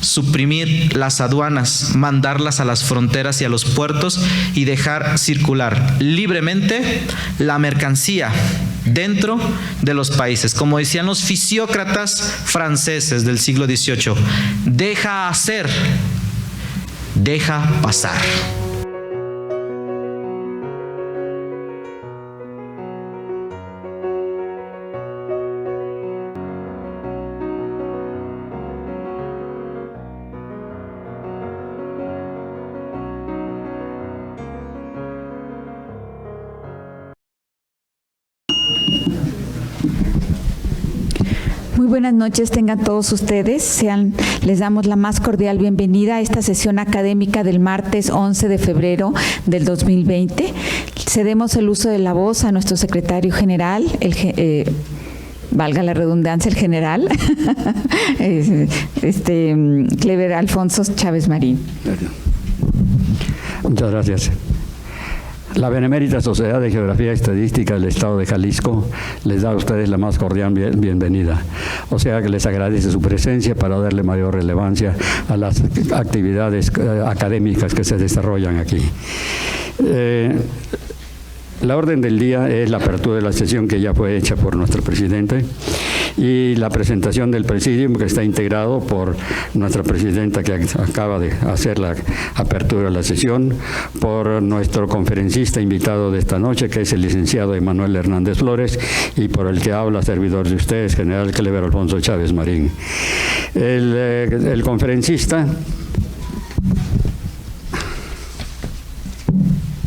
suprimir las aduanas, mandarlas a las fronteras y a los puertos y dejar circular libremente la mercancía dentro de los países. Como decían los fisiócratas franceses del siglo XVIII, deja hacer, deja pasar. Muy buenas noches tengan todos ustedes. Les damos la más cordial bienvenida a esta sesión académica del martes 11 de febrero del 2020. Cedemos el uso de la voz a nuestro secretario general, valga la redundancia, el general, Clever Alfonso Chávez Marín. Muchas gracias. La Benemérita Sociedad de Geografía y Estadística del Estado de Jalisco les da a ustedes la más cordial bienvenida. O sea que les agradece su presencia para darle mayor relevancia a las actividades académicas que se desarrollan aquí. La orden del día es la apertura de la sesión que ya fue hecha por nuestro presidente y la presentación del presidium que está integrado por nuestra presidenta que acaba de hacer la apertura de la sesión, por nuestro conferencista invitado de esta noche que es el licenciado Emanuel Hernández Flores y por el que habla servidor de ustedes, general Clever Alfonso Chávez Marín. El conferencista,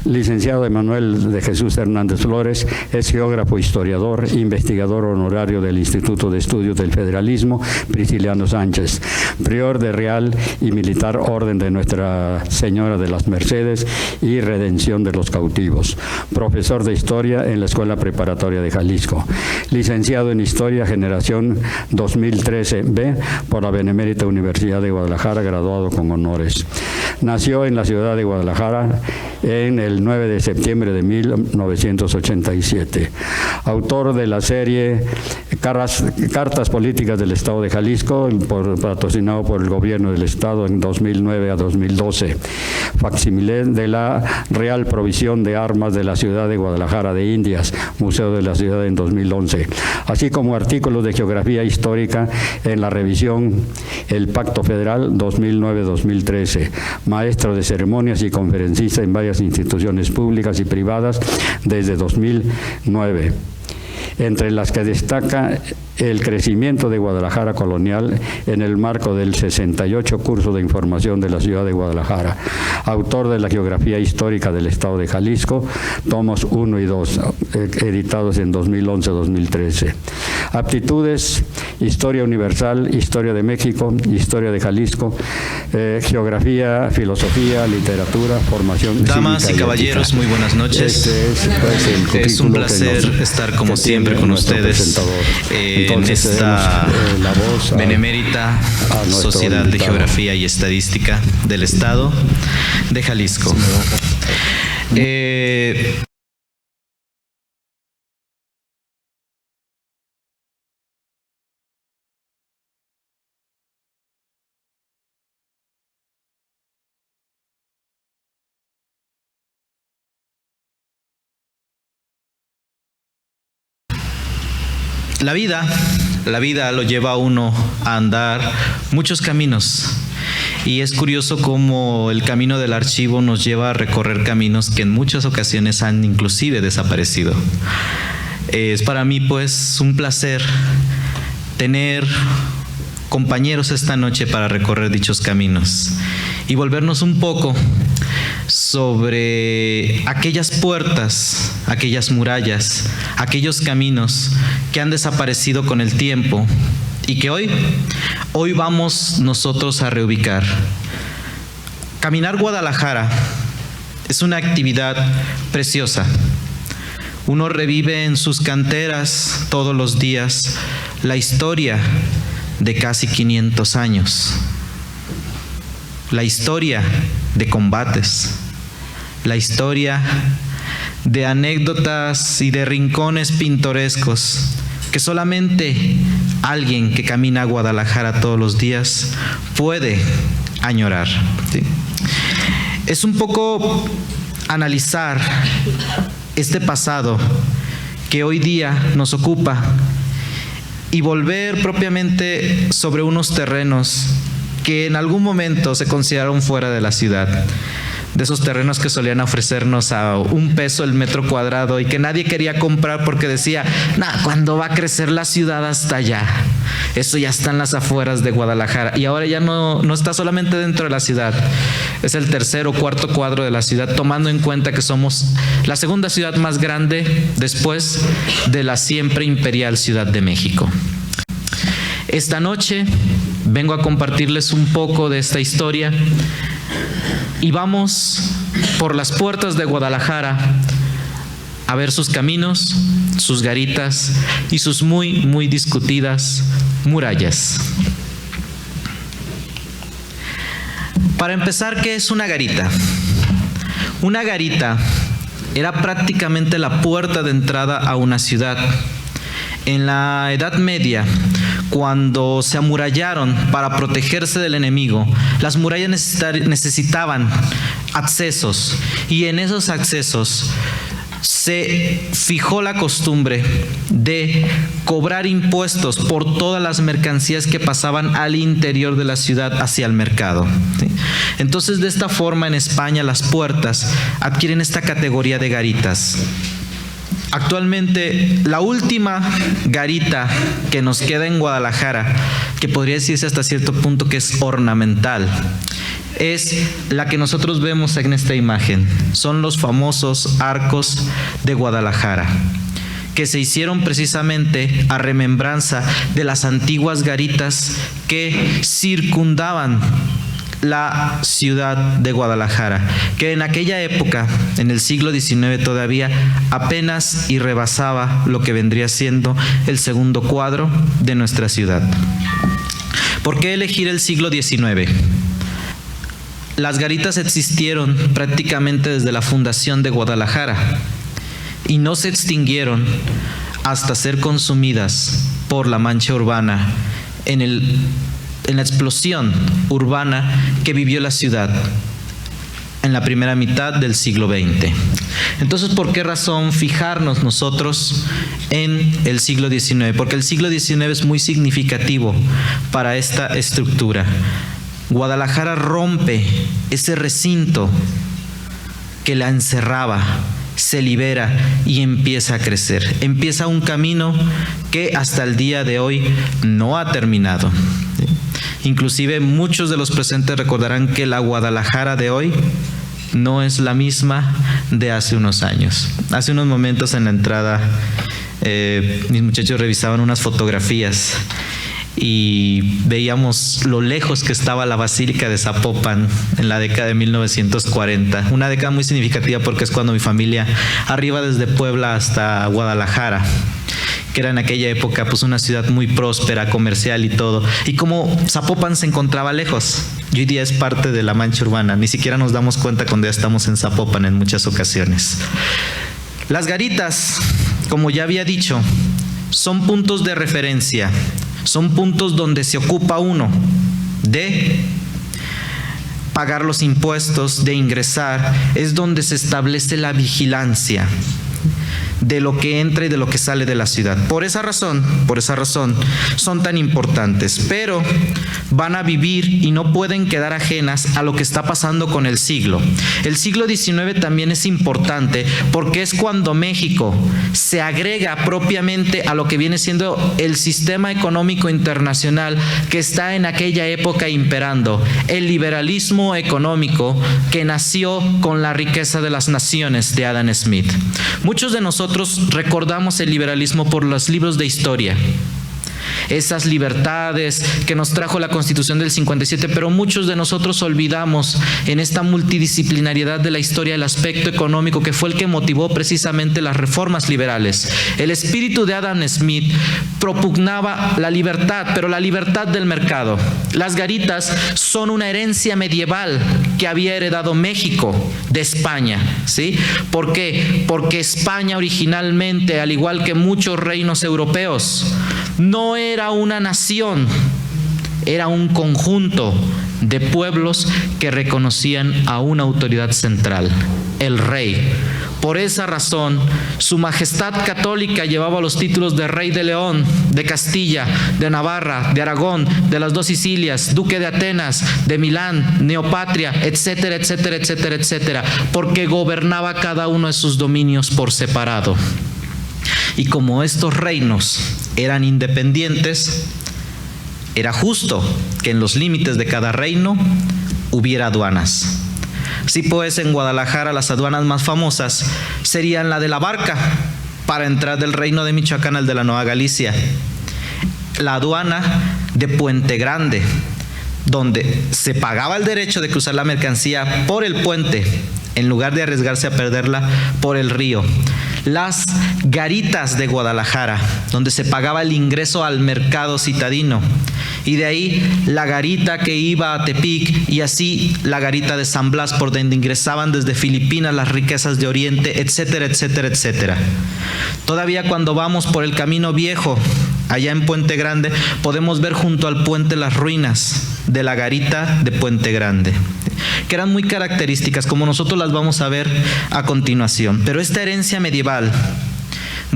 licenciado Emanuel de Jesús Hernández Flores, es geógrafo, historiador, investigador honorario del Instituto de Estudios del Federalismo Prisciliano Sánchez, prior de Real y Militar Orden de Nuestra Señora de las Mercedes y Redención de los Cautivos, profesor de Historia en la Escuela Preparatoria de Jalisco, licenciado en Historia generación 2013B por la Benemérita Universidad de Guadalajara, graduado con honores. Nació en la ciudad de Guadalajara en el 9 de septiembre de 1987. Autor de la serie Cartas Políticas del Estado de Jalisco, patrocinado por el Gobierno del Estado en 2009 a 2012. Facsimilé de la Real Provisión de Armas de la Ciudad de Guadalajara de Indias, Museo de la Ciudad en 2011. Así como artículos de geografía histórica en la revisión El Pacto Federal 2009-2013. Maestro de ceremonias y conferencista en varias instituciones públicas y privadas desde 2009, entre las que destaca el crecimiento de Guadalajara colonial en el marco del 68 curso de información de la ciudad de Guadalajara, autor de la geografía histórica del Estado de Jalisco, tomos 1 y 2, editados en 2011-2013. Aptitudes: Historia Universal, Historia de México, Historia de Jalisco, Geografía, Filosofía, Literatura, Formación Damas cívica y caballeros, muy buenas noches. Es un placer estar como siempre con ustedes en esta Benemérita Sociedad de Geografía y Estadística del Estado de Jalisco. La vida lo lleva a uno a andar muchos caminos y es curioso cómo el camino del archivo nos lleva a recorrer caminos que en muchas ocasiones han inclusive desaparecido. Es para mí pues un placer tener compañeros esta noche para recorrer dichos caminos y volvernos un poco sobre aquellas puertas, aquellas murallas, aquellos caminos que han desaparecido con el tiempo y que hoy vamos nosotros a reubicar. Caminar Guadalajara es una actividad preciosa. Uno revive en sus canteras todos los días la historia de casi 500 años. La historia de combates, la historia de anécdotas y de rincones pintorescos que solamente alguien que camina a Guadalajara todos los días puede añorar. ¿Sí? Es un poco analizar este pasado que hoy día nos ocupa y volver propiamente sobre unos terrenos que en algún momento se consideraron fuera de la ciudad, de esos terrenos que solían ofrecernos a $1 el metro cuadrado y que nadie quería comprar porque decía, ¿cuándo va a crecer la ciudad hasta allá? Eso ya está en las afueras de Guadalajara, y ahora ya no está solamente dentro de la ciudad, es el tercer o cuarto cuadro de la ciudad, tomando en cuenta que somos la segunda ciudad más grande después de la siempre imperial Ciudad de México. Esta noche vengo a compartirles un poco de esta historia y vamos por las puertas de Guadalajara a ver sus caminos, sus garitas y sus muy discutidas murallas. Para empezar, ¿qué es una garita? Una garita era prácticamente la puerta de entrada a una ciudad. En la Edad Media, cuando se amurallaron para protegerse del enemigo, las murallas necesitaban accesos, y en esos accesos se fijó la costumbre de cobrar impuestos por todas las mercancías que pasaban al interior de la ciudad hacia el mercado. ¿Sí? Entonces, de esta forma, en España las puertas adquieren esta categoría de garitas. Actualmente, la última garita que nos queda en Guadalajara, que podría decirse hasta cierto punto que es ornamental, es la que nosotros vemos en esta imagen. Son los famosos arcos de Guadalajara, que se hicieron precisamente a remembranza de las antiguas garitas que circundaban la ciudad de Guadalajara, que en aquella época, en el siglo XIX todavía, apenas y rebasaba lo que vendría siendo el segundo cuadro de nuestra ciudad. ¿Por qué elegir el siglo XIX? Las garitas existieron prácticamente desde la fundación de Guadalajara y no se extinguieron hasta ser consumidas por la mancha urbana en la explosión urbana que vivió la ciudad en la primera mitad del siglo XX. Entonces, ¿por qué razón fijarnos nosotros en el siglo XIX? Porque el siglo XIX es muy significativo para esta estructura. Guadalajara rompe ese recinto que la encerraba, se libera y empieza a crecer. Empieza un camino que hasta el día de hoy no ha terminado. Inclusive muchos de los presentes recordarán que la Guadalajara de hoy no es la misma de hace unos años. Hace unos momentos en la entrada mis muchachos revisaban unas fotografías y veíamos lo lejos que estaba la Basílica de Zapopan en la década de 1940. Una década muy significativa porque es cuando mi familia arriba desde Puebla hasta Guadalajara, que era en aquella época pues una ciudad muy próspera, comercial y todo. Y como Zapopan se encontraba lejos, y hoy día es parte de la mancha urbana, ni siquiera nos damos cuenta cuando ya estamos en Zapopan en muchas ocasiones. Las garitas, como ya había dicho, son puntos de referencia, son puntos donde se ocupa uno de pagar los impuestos, de ingresar, es donde se establece la vigilancia de lo que entra y de lo que sale de la ciudad. Por esa razón son tan importantes, pero van a vivir y no pueden quedar ajenas a lo que está pasando con el siglo. El siglo XIX también es importante porque es cuando México se agrega propiamente a lo que viene siendo el sistema económico internacional que está en aquella época imperando, el liberalismo económico que nació con la riqueza de las naciones de Adam Smith. Muchos de nosotros recordamos el liberalismo por los libros de historia, esas libertades que nos trajo la Constitución del 57, pero muchos de nosotros olvidamos en esta multidisciplinariedad de la historia el aspecto económico que fue el que motivó precisamente las reformas liberales. El espíritu de Adam Smith propugnaba la libertad, pero la libertad del mercado. Las garitas son una herencia medieval que había heredado México de España, ¿sí? ¿Por qué? Porque España originalmente, al igual que muchos reinos europeos, no era una nación, era un conjunto de pueblos que reconocían a una autoridad central, el rey. Por esa razón, su majestad católica llevaba los títulos de Rey de León, de Castilla, de Navarra, de Aragón, de las dos Sicilias, Duque de Atenas, de Milán, Neopatria, etcétera, etcétera, etcétera, etcétera, porque gobernaba cada uno de sus dominios por separado. Y como estos reinos eran independientes, era justo que en los límites de cada reino hubiera aduanas. Así pues, en Guadalajara las aduanas más famosas serían la de la Barca, para entrar del reino de Michoacán al de la Nueva Galicia, la aduana de Puente Grande, donde se pagaba el derecho de cruzar la mercancía por el puente, en lugar de arriesgarse a perderla por el río. Las garitas de Guadalajara, donde se pagaba el ingreso al mercado citadino. Y de ahí la garita que iba a Tepic, y así la garita de San Blas, por donde ingresaban desde Filipinas las riquezas de Oriente, etcétera, etcétera, etcétera. Todavía cuando vamos por el Camino Viejo, allá en Puente Grande, podemos ver junto al puente las ruinas de la garita de Puente Grande, que eran muy características, como nosotros las vamos a ver a continuación. Pero esta herencia medieval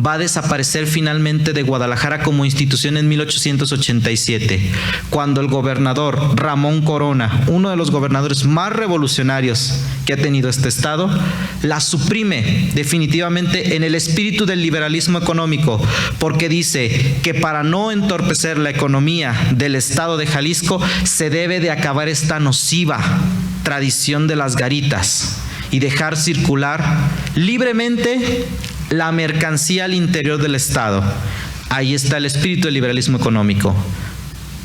va a desaparecer finalmente de Guadalajara como institución en 1887, cuando el gobernador Ramón Corona, uno de los gobernadores más revolucionarios que ha tenido este estado, la suprime definitivamente en el espíritu del liberalismo económico, porque dice que para no entorpecer la economía del estado de Jalisco se debe de acabar esta nociva tradición de las garitas y dejar circular libremente la mercancía al interior del estado. Ahí está el espíritu del liberalismo económico.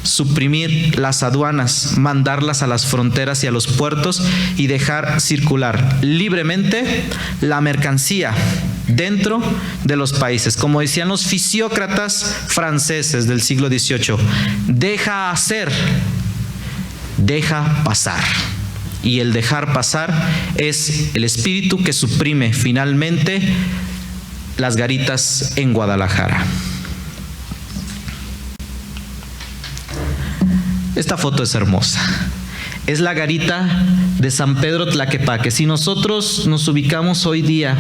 Suprimir las aduanas, mandarlas a las fronteras y a los puertos y dejar circular libremente la mercancía dentro de los países. Como decían los fisiócratas franceses del siglo XVIII, deja hacer, deja pasar. Y el dejar pasar es el espíritu que suprime finalmente las garitas en Guadalajara. Esta foto es hermosa. Es la garita de San Pedro Tlaquepaque. Si nosotros nos ubicamos hoy día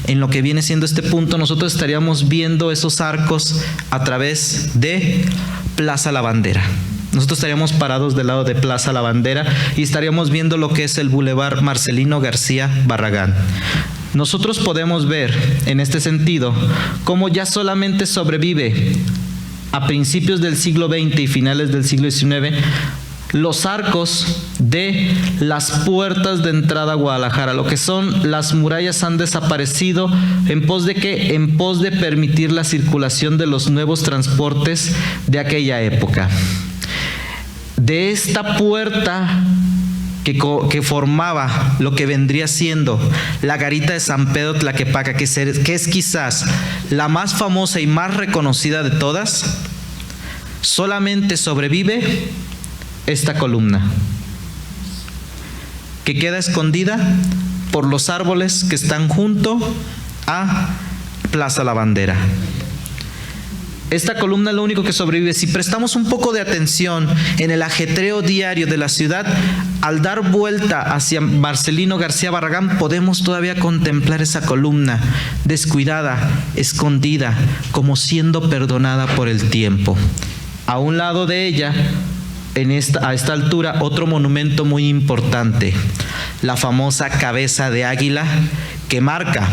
en lo que viene siendo este punto, nosotros estaríamos viendo esos arcos a través de Plaza La Bandera. Nosotros estaríamos parados del lado de Plaza La Bandera y estaríamos viendo lo que es el Boulevard Marcelino García Barragán. Nosotros podemos ver en este sentido cómo ya solamente sobrevive a principios del siglo XX y finales del siglo XIX los arcos de las puertas de entrada a Guadalajara. Lo que son las murallas han desaparecido. ¿En pos de qué? En pos de permitir la circulación de los nuevos transportes de aquella época. De esta puerta que formaba lo que vendría siendo la garita de San Pedro Tlaquepaque, que es quizás la más famosa y más reconocida de todas, solamente sobrevive esta columna, que queda escondida por los árboles que están junto a Plaza La Bandera. Esta columna es lo único que sobrevive. Si prestamos un poco de atención en el ajetreo diario de la ciudad, al dar vuelta hacia Marcelino García Barragán, podemos todavía contemplar esa columna descuidada, escondida, como siendo perdonada por el tiempo. A un lado de ella, a esta altura, otro monumento muy importante, la famosa cabeza de águila, que marca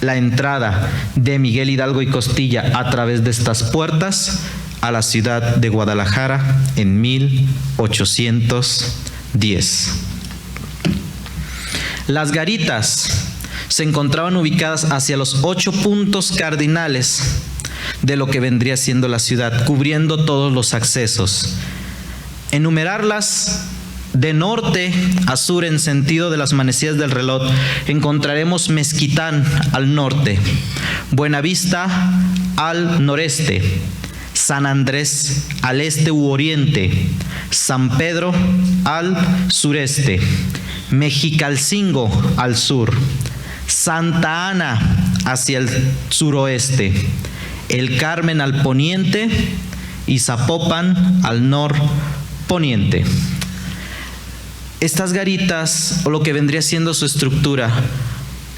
la entrada de Miguel Hidalgo y Costilla a través de estas puertas a la ciudad de Guadalajara en 1810. Las garitas se encontraban ubicadas hacia los 8 puntos cardinales de lo que vendría siendo la ciudad, cubriendo todos los accesos. Enumerarlas de norte a sur en sentido de las manecillas del reloj, encontraremos Mezquitán al norte, Buenavista al noreste, San Andrés al este u oriente, San Pedro al sureste, Mexicalcingo al sur, Santa Ana hacia el suroeste, El Carmen al poniente y Zapopan al norponiente. Estas garitas, o lo que vendría siendo su estructura,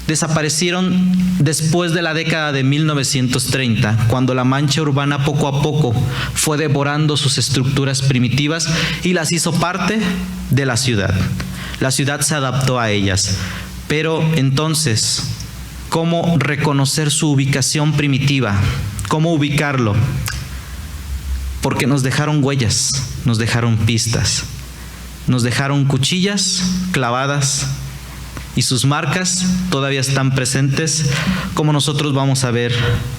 desaparecieron después de la década de 1930, cuando la mancha urbana poco a poco fue devorando sus estructuras primitivas y las hizo parte de la ciudad. La ciudad se adaptó a ellas. Pero entonces, ¿cómo reconocer su ubicación primitiva? ¿Cómo ubicarlo? Porque nos dejaron huellas, nos dejaron pistas, nos dejaron cuchillas clavadas y sus marcas todavía están presentes, como nosotros vamos a ver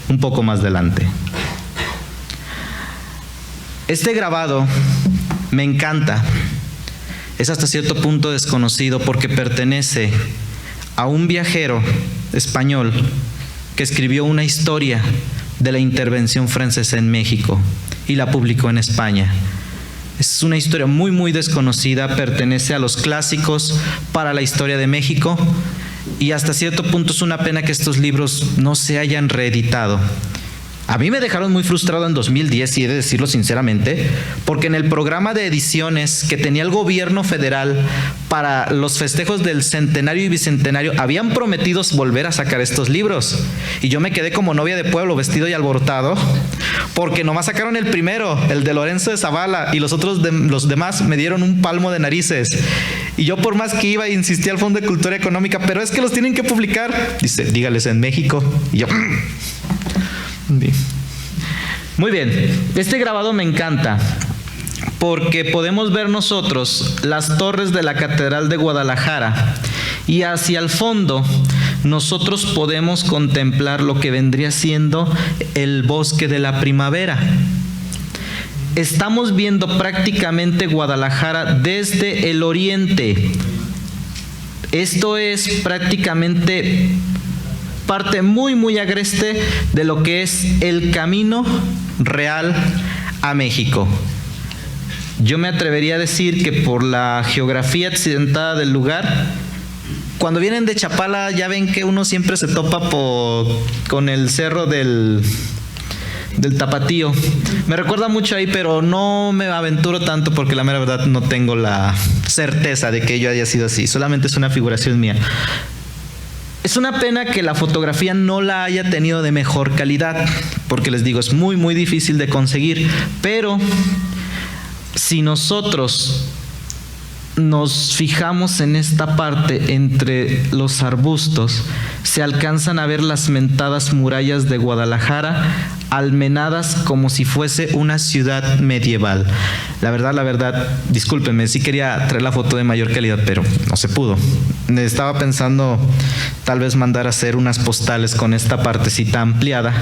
un poco más adelante. Este grabado me encanta. Es hasta cierto punto desconocido porque pertenece a un viajero español que escribió una historia de la intervención francesa en México y la publicó en España. Es una historia muy, muy desconocida, pertenece a los clásicos para la historia de México y hasta cierto punto es una pena que estos libros no se hayan reeditado. A mí me dejaron muy frustrado en 2010, y he de decirlo sinceramente, porque en el programa de ediciones que tenía el gobierno federal para los festejos del centenario y bicentenario, habían prometido volver a sacar estos libros. Y yo me quedé como novia de pueblo, vestido y alborotado, porque nomás sacaron el primero, el de Lorenzo de Zavala, y los demás me dieron un palmo de narices. Y yo, por más que iba e insistía al Fondo de Cultura Económica, pero es que los tienen que publicar. Dice, dígales en México. Y yo... Muy bien, este grabado me encanta porque podemos ver nosotros las torres de la Catedral de Guadalajara y hacia el fondo nosotros podemos contemplar lo que vendría siendo el Bosque de la Primavera. Estamos viendo prácticamente Guadalajara desde el oriente. Esto es prácticamente parte muy, muy agreste de lo que es el camino real a México. Yo me atrevería a decir que por la geografía accidentada del lugar, cuando vienen de Chapala ya ven que uno siempre se topa con el cerro del Tapatío. Me recuerda mucho ahí, pero no me aventuro tanto porque la mera verdad no tengo la certeza de que ello haya sido así, solamente es una figuración mía. Es una pena que la fotografía no la haya tenido de mejor calidad, porque les digo, es muy, muy difícil de conseguir, pero si nosotros nos fijamos en esta parte entre los arbustos, se alcanzan a ver las mentadas murallas de Guadalajara, almenadas como si fuese una ciudad medieval. La verdad, discúlpenme, sí quería traer la foto de mayor calidad, pero no se pudo. Estaba pensando tal vez mandar a hacer unas postales con esta partecita ampliada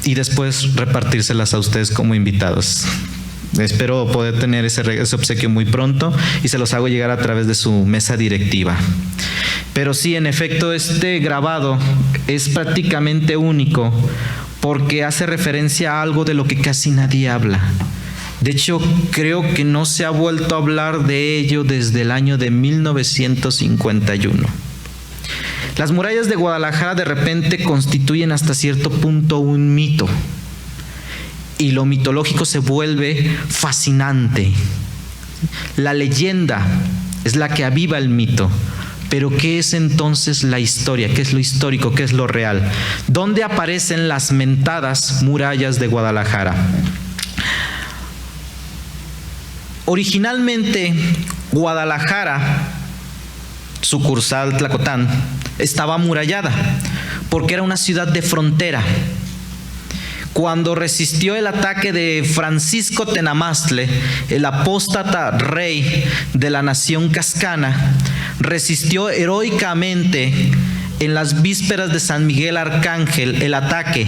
y después repartírselas a ustedes como invitados. Espero poder tener ese obsequio muy pronto y se los hago llegar a través de su mesa directiva. Pero sí, en efecto, este grabado es prácticamente único porque hace referencia a algo de lo que casi nadie habla. De hecho, creo que no se ha vuelto a hablar de ello desde el año de 1951. Las murallas de Guadalajara de repente constituyen hasta cierto punto un mito. Y lo mitológico se vuelve fascinante. La leyenda es la que aviva el mito. Pero ¿qué es entonces la historia? ¿Qué es lo histórico? ¿Qué es lo real? ¿Dónde aparecen las mentadas murallas de Guadalajara? Originalmente, Guadalajara, sucursal Tlacotán, estaba amurallada porque era una ciudad de frontera. Cuando resistió el ataque de Francisco Tenamastle, el apóstata rey de la nación cascana, resistió heroicamente en las vísperas de San Miguel Arcángel el ataque.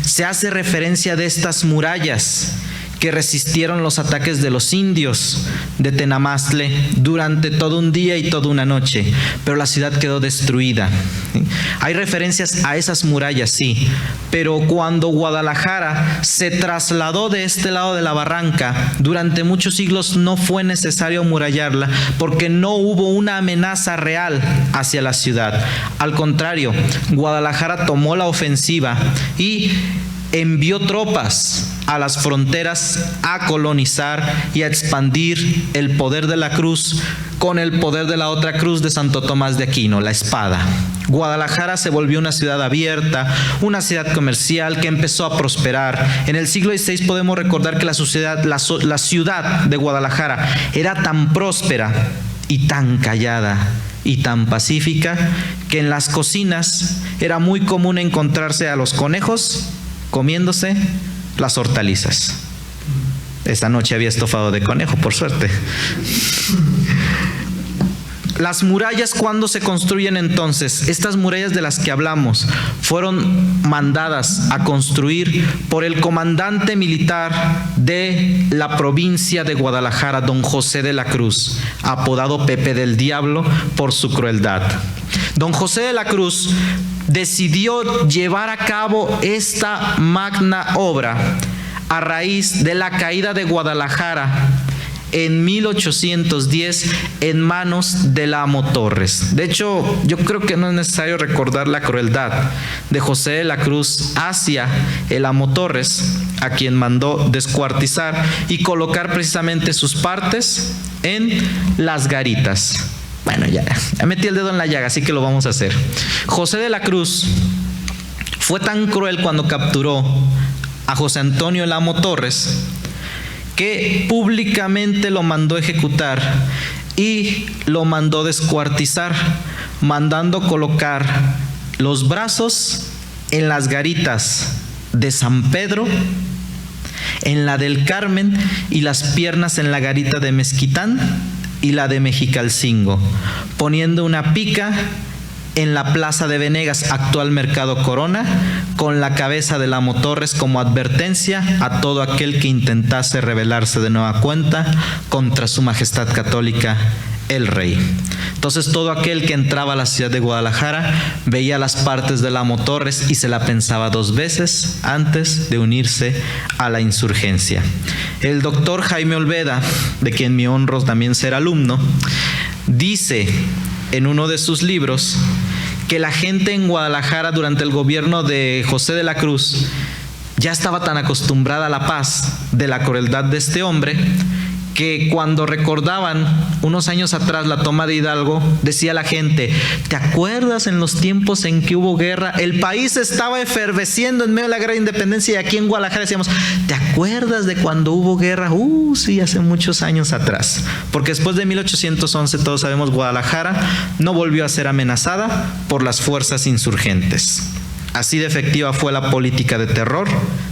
Se hace referencia de estas murallas que resistieron los ataques de los indios de Tenamaztle durante todo un día y toda una noche, pero la ciudad quedó destruida. Hay referencias a esas murallas, sí, pero cuando Guadalajara se trasladó de este lado de la barranca, durante muchos siglos no fue necesario amurallarla porque no hubo una amenaza real hacia la ciudad. Al contrario, Guadalajara tomó la ofensiva y envió tropas a las fronteras a colonizar y a expandir el poder de la cruz con el poder de la otra cruz de Santo Tomás de Aquino, la espada. Guadalajara se volvió una ciudad abierta, una ciudad comercial que empezó a prosperar. En el siglo XVI podemos recordar que la ciudad de Guadalajara era tan próspera y tan callada y tan pacífica que en las cocinas era muy común encontrarse a los conejos comiéndose las hortalizas. Esta noche había estofado de conejo, por suerte. Las murallas, ¿cuándo se construyen entonces? Estas murallas de las que hablamos fueron mandadas a construir por el comandante militar de la provincia de Guadalajara, don José de la Cruz, apodado Pepe del Diablo por su crueldad. Don José de la Cruz decidió llevar a cabo esta magna obra a raíz de la caída de Guadalajara en 1810 en manos del Amo Torres. De hecho, yo creo que no es necesario recordar la crueldad de José de la Cruz hacia el Amo Torres, a quien mandó descuartizar y colocar precisamente sus partes en las garitas. Bueno, ya metí el dedo en la llaga, así que lo vamos a hacer. José de la Cruz fue tan cruel cuando capturó a José Antonio el Amo Torres que públicamente lo mandó ejecutar y lo mandó descuartizar, mandando colocar los brazos en las garitas de San Pedro, en la del Carmen, y las piernas en la garita de Mezquitán y la de Mexicalcingo, poniendo una pica en la plaza de Venegas, actual Mercado Corona, con la cabeza del Amo Torres como advertencia a todo aquel que intentase rebelarse de nueva cuenta contra su majestad católica, el rey. Entonces todo aquel que entraba a la ciudad de Guadalajara veía las partes del Amo Torres y se la pensaba dos veces antes de unirse a la insurgencia. El doctor Jaime Olveda, de quien me honro también ser alumno, dice en uno de sus libros que la gente en Guadalajara durante el gobierno de José de la Cruz ya estaba tan acostumbrada a la paz de la crueldad de este hombre que cuando recordaban unos años atrás la toma de Hidalgo, decía la gente: ¿te acuerdas en los tiempos en que hubo guerra? El país estaba efervesciendo en medio de la guerra de independencia, y aquí en Guadalajara decíamos: ¿te acuerdas de cuando hubo guerra? Sí, hace muchos años atrás. Porque después de 1811, todos sabemos, Guadalajara no volvió a ser amenazada por las fuerzas insurgentes. Así de efectiva fue la política de terror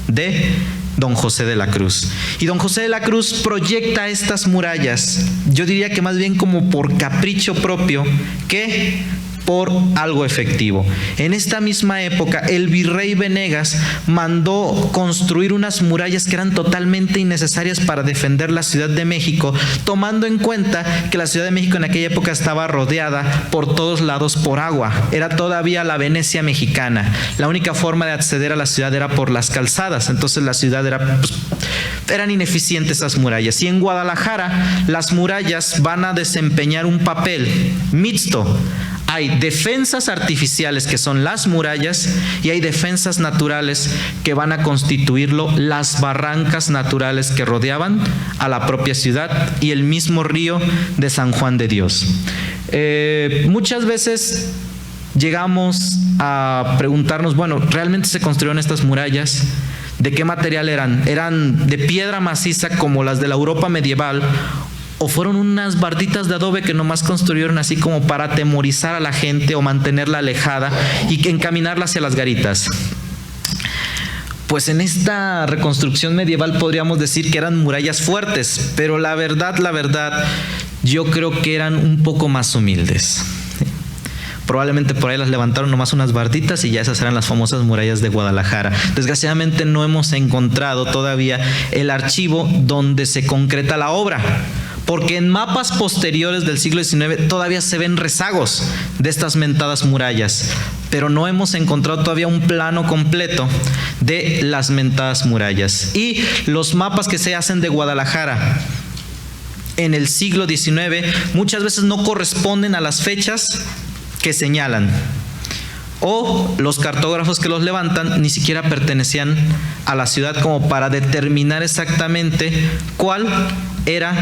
de don José de la Cruz. Y don José de la Cruz proyecta estas murallas, yo diría que más bien como por capricho propio que por algo efectivo. En esta misma época, el virrey Venegas mandó construir unas murallas que eran totalmente innecesarias para defender la Ciudad de México, tomando en cuenta que la Ciudad de México en aquella época estaba rodeada por todos lados por agua. Era todavía la Venecia mexicana. La única forma de acceder a la ciudad era por las calzadas. Entonces la ciudad eran ineficientes esas murallas. Y en Guadalajara las murallas van a desempeñar un papel mixto. Hay defensas artificiales, que son las murallas, y hay defensas naturales que van a constituirlo, las barrancas naturales que rodeaban a la propia ciudad y el mismo río de San Juan de Dios. Muchas veces llegamos a preguntarnos, bueno, ¿realmente se construyeron estas murallas? ¿De qué material eran? ¿Eran de piedra maciza como las de la Europa medieval? ¿O fueron unas barditas de adobe que nomás construyeron así como para atemorizar a la gente o mantenerla alejada y encaminarla hacia las garitas? Pues en esta reconstrucción medieval podríamos decir que eran murallas fuertes, pero la verdad, yo creo que eran un poco más humildes. Probablemente por ahí las levantaron nomás unas barditas y ya esas eran las famosas murallas de Guadalajara. Desgraciadamente no hemos encontrado todavía el archivo donde se concreta la obra, porque en mapas posteriores del siglo XIX todavía se ven rezagos de estas mentadas murallas, pero no hemos encontrado todavía un plano completo de las mentadas murallas. Y los mapas que se hacen de Guadalajara en el siglo XIX muchas veces no corresponden a las fechas que señalan, o los cartógrafos que los levantan ni siquiera pertenecían a la ciudad como para determinar exactamente cuál era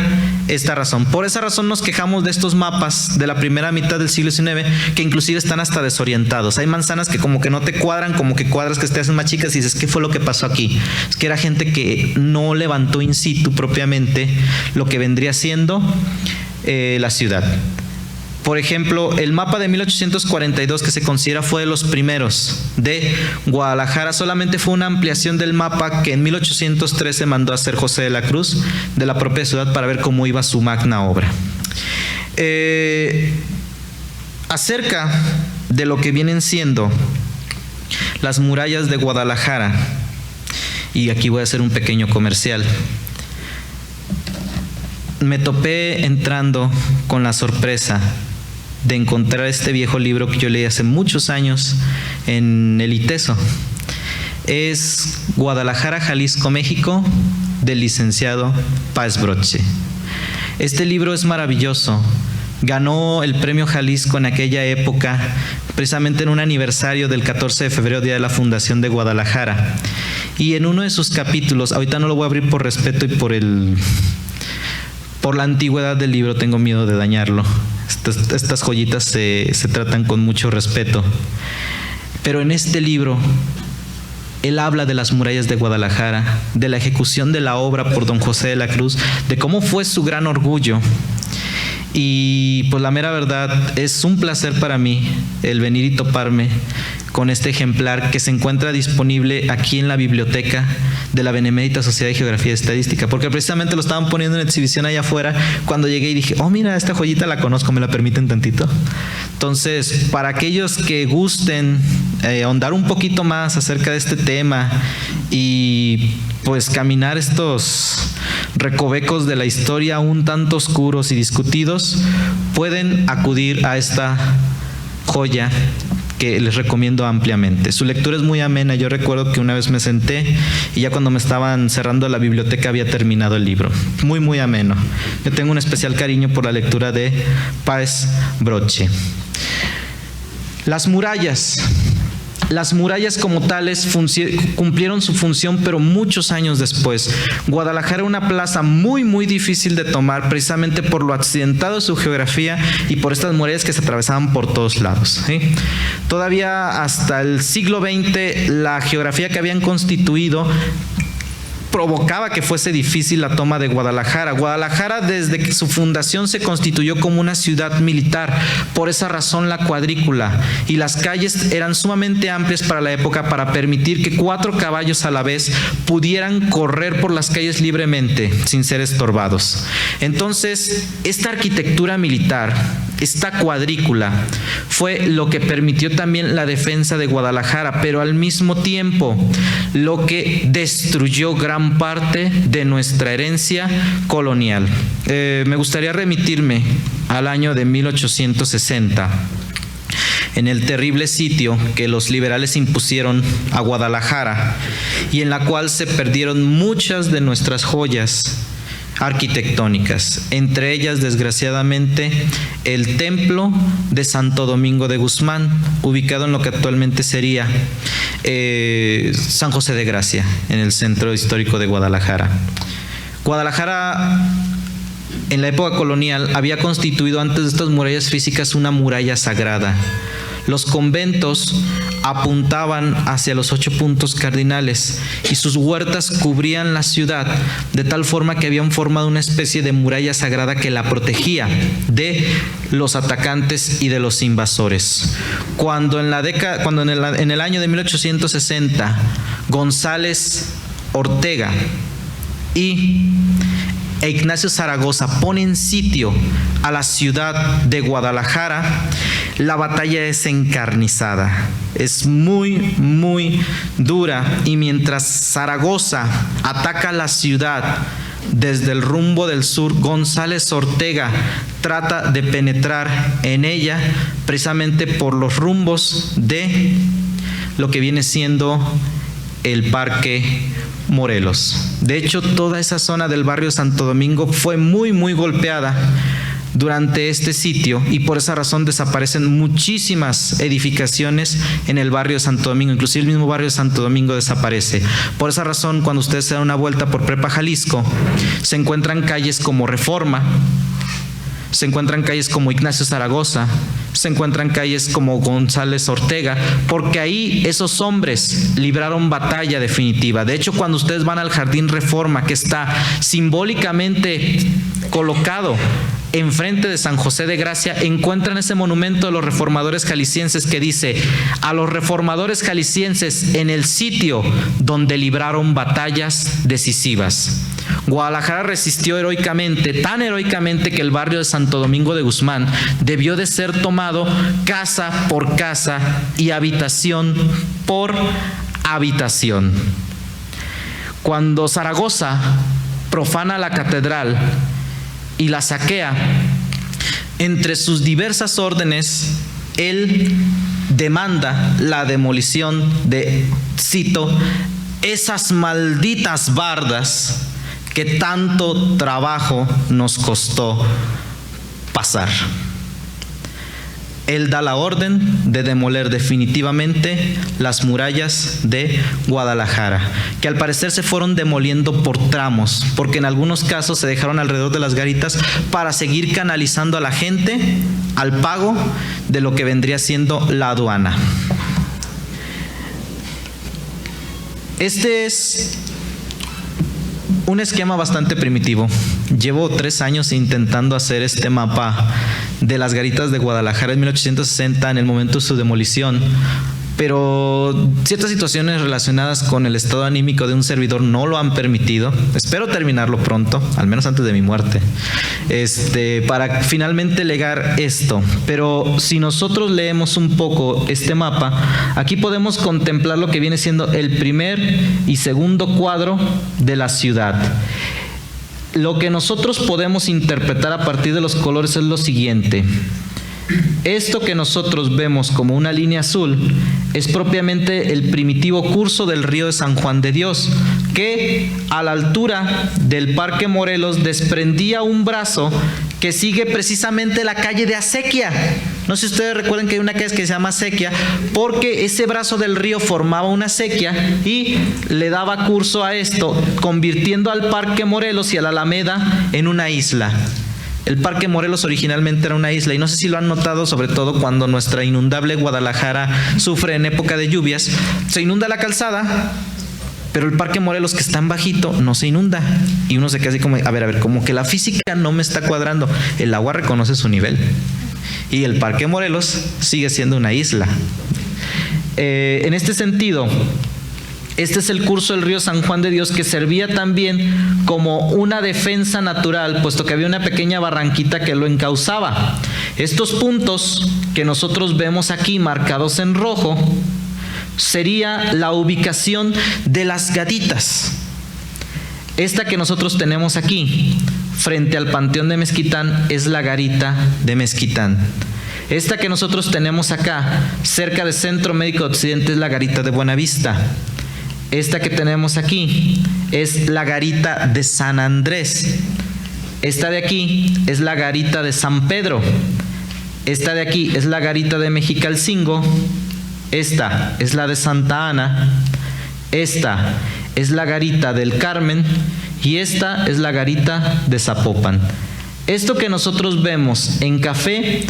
esta razón. Por esa razón nos quejamos de estos mapas de la primera mitad del siglo XIX, que inclusive están hasta desorientados. Hay manzanas que como que no te cuadran, como que cuadras que te hacen más chicas y dices, ¿qué fue lo que pasó aquí? Es que era gente que no levantó in situ propiamente lo que vendría siendo la ciudad. Por ejemplo, el mapa de 1842, que se considera fue de los primeros de Guadalajara, solamente fue una ampliación del mapa que en 1813 mandó a hacer José de la Cruz de la propia ciudad para ver cómo iba su magna obra. Acerca de lo que vienen siendo las murallas de Guadalajara, y aquí voy a hacer un pequeño comercial. Me topé entrando con la sorpresa de encontrar este viejo libro que yo leí hace muchos años en el ITESO. Es Guadalajara, Jalisco, México, del licenciado Páez Broche. Este libro es maravilloso. Ganó el premio Jalisco en aquella época, precisamente en un aniversario del 14 de febrero, día de la fundación de Guadalajara. Y en uno de sus capítulos, ahorita no lo voy a abrir por respeto y por la antigüedad del libro, tengo miedo de dañarlo. Estas joyitas se tratan con mucho respeto. Pero en este libro, él habla de las murallas de Guadalajara, de la ejecución de la obra por don José de la Cruz, de cómo fue su gran orgullo. Y pues la mera verdad, es un placer para mí el venir y toparme con este ejemplar que se encuentra disponible aquí en la biblioteca de la Benemérita Sociedad de Geografía y Estadística, porque precisamente lo estaban poniendo en exhibición allá afuera cuando llegué y dije, oh mira, esta joyita la conozco, ¿me la permiten tantito? Entonces, para aquellos que gusten ahondar un poquito más acerca de este tema y pues caminar estos recovecos de la historia un tanto oscuros y discutidos, pueden acudir a esta joya que les recomiendo ampliamente. Su lectura es muy amena. Yo recuerdo que una vez me senté y ya cuando me estaban cerrando la biblioteca había terminado el libro. Muy, muy ameno. Yo tengo un especial cariño por la lectura de Páez Broche. Las murallas como tales cumplieron su función, pero muchos años después. Guadalajara era una plaza muy, muy difícil de tomar, precisamente por lo accidentado de su geografía y por estas murallas que se atravesaban por todos lados, ¿sí? Todavía hasta el siglo XX, la geografía que habían constituido provocaba que fuese difícil la toma de Guadalajara. Guadalajara, desde que su fundación, se constituyó como una ciudad militar. Por esa razón, la cuadrícula y las calles eran sumamente amplias para la época, para permitir que 4 caballos a la vez pudieran correr por las calles libremente sin ser estorbados. Entonces, esta arquitectura militar, esta cuadrícula, fue lo que permitió también la defensa de Guadalajara, pero al mismo tiempo lo que destruyó gran parte de nuestra herencia colonial. Me gustaría remitirme al año de 1860, en el terrible sitio que los liberales impusieron a Guadalajara y en la cual se perdieron muchas de nuestras joyas arquitectónicas, entre ellas, desgraciadamente, el templo de Santo Domingo de Guzmán, ubicado en lo que actualmente sería San José de Gracia, en el centro histórico de Guadalajara. Guadalajara, en la época colonial, había constituido antes de estas murallas físicas una muralla sagrada. Los conventos apuntaban hacia los 8 puntos cardinales y sus huertas cubrían la ciudad de tal forma que habían formado una especie de muralla sagrada que la protegía de los atacantes y de los invasores. Cuando en el año de 1860 González Ortega e Ignacio Zaragoza ponen sitio a la ciudad de Guadalajara, La batalla es encarnizada, es muy, muy dura, y mientras Zaragoza ataca la ciudad desde el rumbo del sur, González Ortega trata de penetrar en ella precisamente por los rumbos de lo que viene siendo el Parque Morelos. De hecho, toda esa zona del barrio Santo Domingo fue muy, muy golpeada durante este sitio, y por esa razón desaparecen muchísimas edificaciones en el barrio de Santo Domingo. Inclusive el mismo barrio de Santo Domingo desaparece. Por esa razón, cuando ustedes se dan una vuelta por Prepa Jalisco, se encuentran calles como Reforma, se encuentran calles como Ignacio Zaragoza, se encuentran calles como González Ortega, porque ahí esos hombres libraron batalla definitiva. De hecho, cuando ustedes van al Jardín Reforma, que está simbólicamente colocado enfrente de San José de Gracia, encuentran ese monumento de los reformadores jaliscienses que dice: a los reformadores jaliscienses en el sitio donde libraron batallas decisivas. Guadalajara resistió heroicamente, tan heroicamente que el barrio de Santo Domingo de Guzmán debió de ser tomado casa por casa y habitación por habitación. Cuando Zaragoza profana la catedral y la saquea, entre sus diversas órdenes, él demanda la demolición de, cito, esas malditas bardas que tanto trabajo nos costó pasar. Él da la orden de demoler definitivamente las murallas de Guadalajara, que al parecer se fueron demoliendo por tramos, porque en algunos casos se dejaron alrededor de las garitas para seguir canalizando a la gente al pago de lo que vendría siendo la aduana. Este es un esquema bastante primitivo. Llevo 3 años intentando hacer este mapa de las garitas de Guadalajara en 1860, en el momento de su demolición, pero ciertas situaciones relacionadas con el estado anímico de un servidor no lo han permitido. Espero terminarlo pronto, al menos antes de mi muerte, para finalmente legar esto. Pero si nosotros leemos un poco este mapa, aquí podemos contemplar lo que viene siendo el primer y segundo cuadro de la ciudad. Lo que nosotros podemos interpretar a partir de los colores es lo siguiente: esto que nosotros vemos como una línea azul es propiamente el primitivo curso del río de San Juan de Dios, que a la altura del Parque Morelos desprendía un brazo que sigue precisamente la calle de Acequia. No sé si ustedes recuerdan que hay una calle que se llama Acequia, porque ese brazo del río formaba una acequia y le daba curso a esto, convirtiendo al Parque Morelos y a la Alameda en una isla. El Parque Morelos originalmente era una isla, y no sé si lo han notado, sobre todo cuando nuestra inundable Guadalajara sufre en época de lluvias. Se inunda la calzada, pero el Parque Morelos, que está en bajito, no se inunda, y uno se queda así como, a ver, como que la física no me está cuadrando. El agua reconoce su nivel y el Parque Morelos sigue siendo una isla. En este sentido, este es el curso del río San Juan de Dios, que servía también como una defensa natural, puesto que había una pequeña barranquita que lo encauzaba. Estos puntos que nosotros vemos aquí marcados en rojo sería la ubicación de las garitas. Esta que nosotros tenemos aquí, frente al Panteón de Mezquitán, es la garita de Mezquitán. Esta que nosotros tenemos acá, cerca del Centro Médico de Occidente, es la garita de Buenavista. Esta que tenemos aquí es la garita de San Andrés. Esta de aquí es la garita de San Pedro. Esta de aquí es la garita de Mexicalcingo. Esta es la de Santa Ana. Esta es la garita del Carmen. Y esta es la garita de Zapopan. Esto que nosotros vemos en café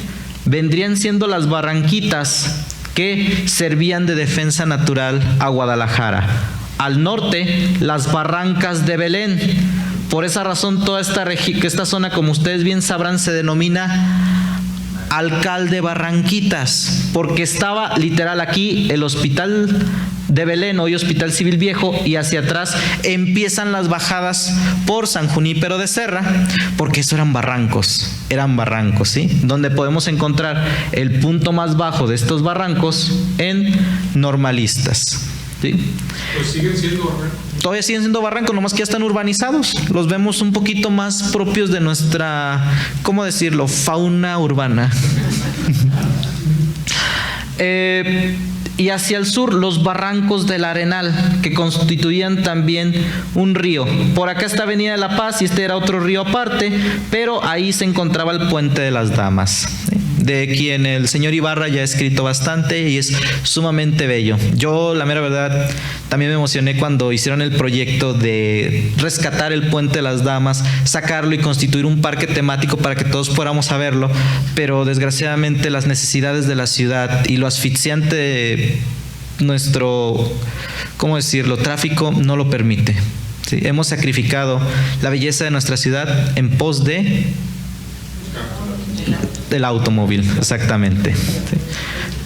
vendrían siendo las barranquitas que servían de defensa natural a Guadalajara. Al norte, las barrancas de Belén. Por esa razón, toda esta zona, como ustedes bien sabrán, se denomina Alcalde Barranquitas, porque estaba literal aquí el hospital de Belén, hoy Hospital Civil Viejo, y hacia atrás empiezan las bajadas por San Junípero de Serra, porque eso eran barrancos, ¿sí? Donde podemos encontrar el punto más bajo de estos barrancos en Normalistas, ¿sí? Pues siguen siendo barrancos. Todavía siguen siendo barrancos, nomás que ya están urbanizados. Los vemos un poquito más propios de nuestra, ¿cómo decirlo?, fauna urbana. Y hacia el sur, los barrancos del Arenal, que constituían también un río. Por acá está Avenida de la Paz y este era otro río aparte, pero ahí se encontraba el Puente de las Damas, de quien el señor Ibarra ya ha escrito bastante y es sumamente bello. Yo, la mera verdad, también me emocioné cuando hicieron el proyecto de rescatar el Puente de las Damas, sacarlo y constituir un parque temático para que todos fuéramos a verlo, pero desgraciadamente las necesidades de la ciudad y lo asfixiante de nuestro, ¿cómo decirlo?, tráfico no lo permite. ¿Sí? Hemos sacrificado la belleza de nuestra ciudad en pos de del automóvil, exactamente. ¿Sí?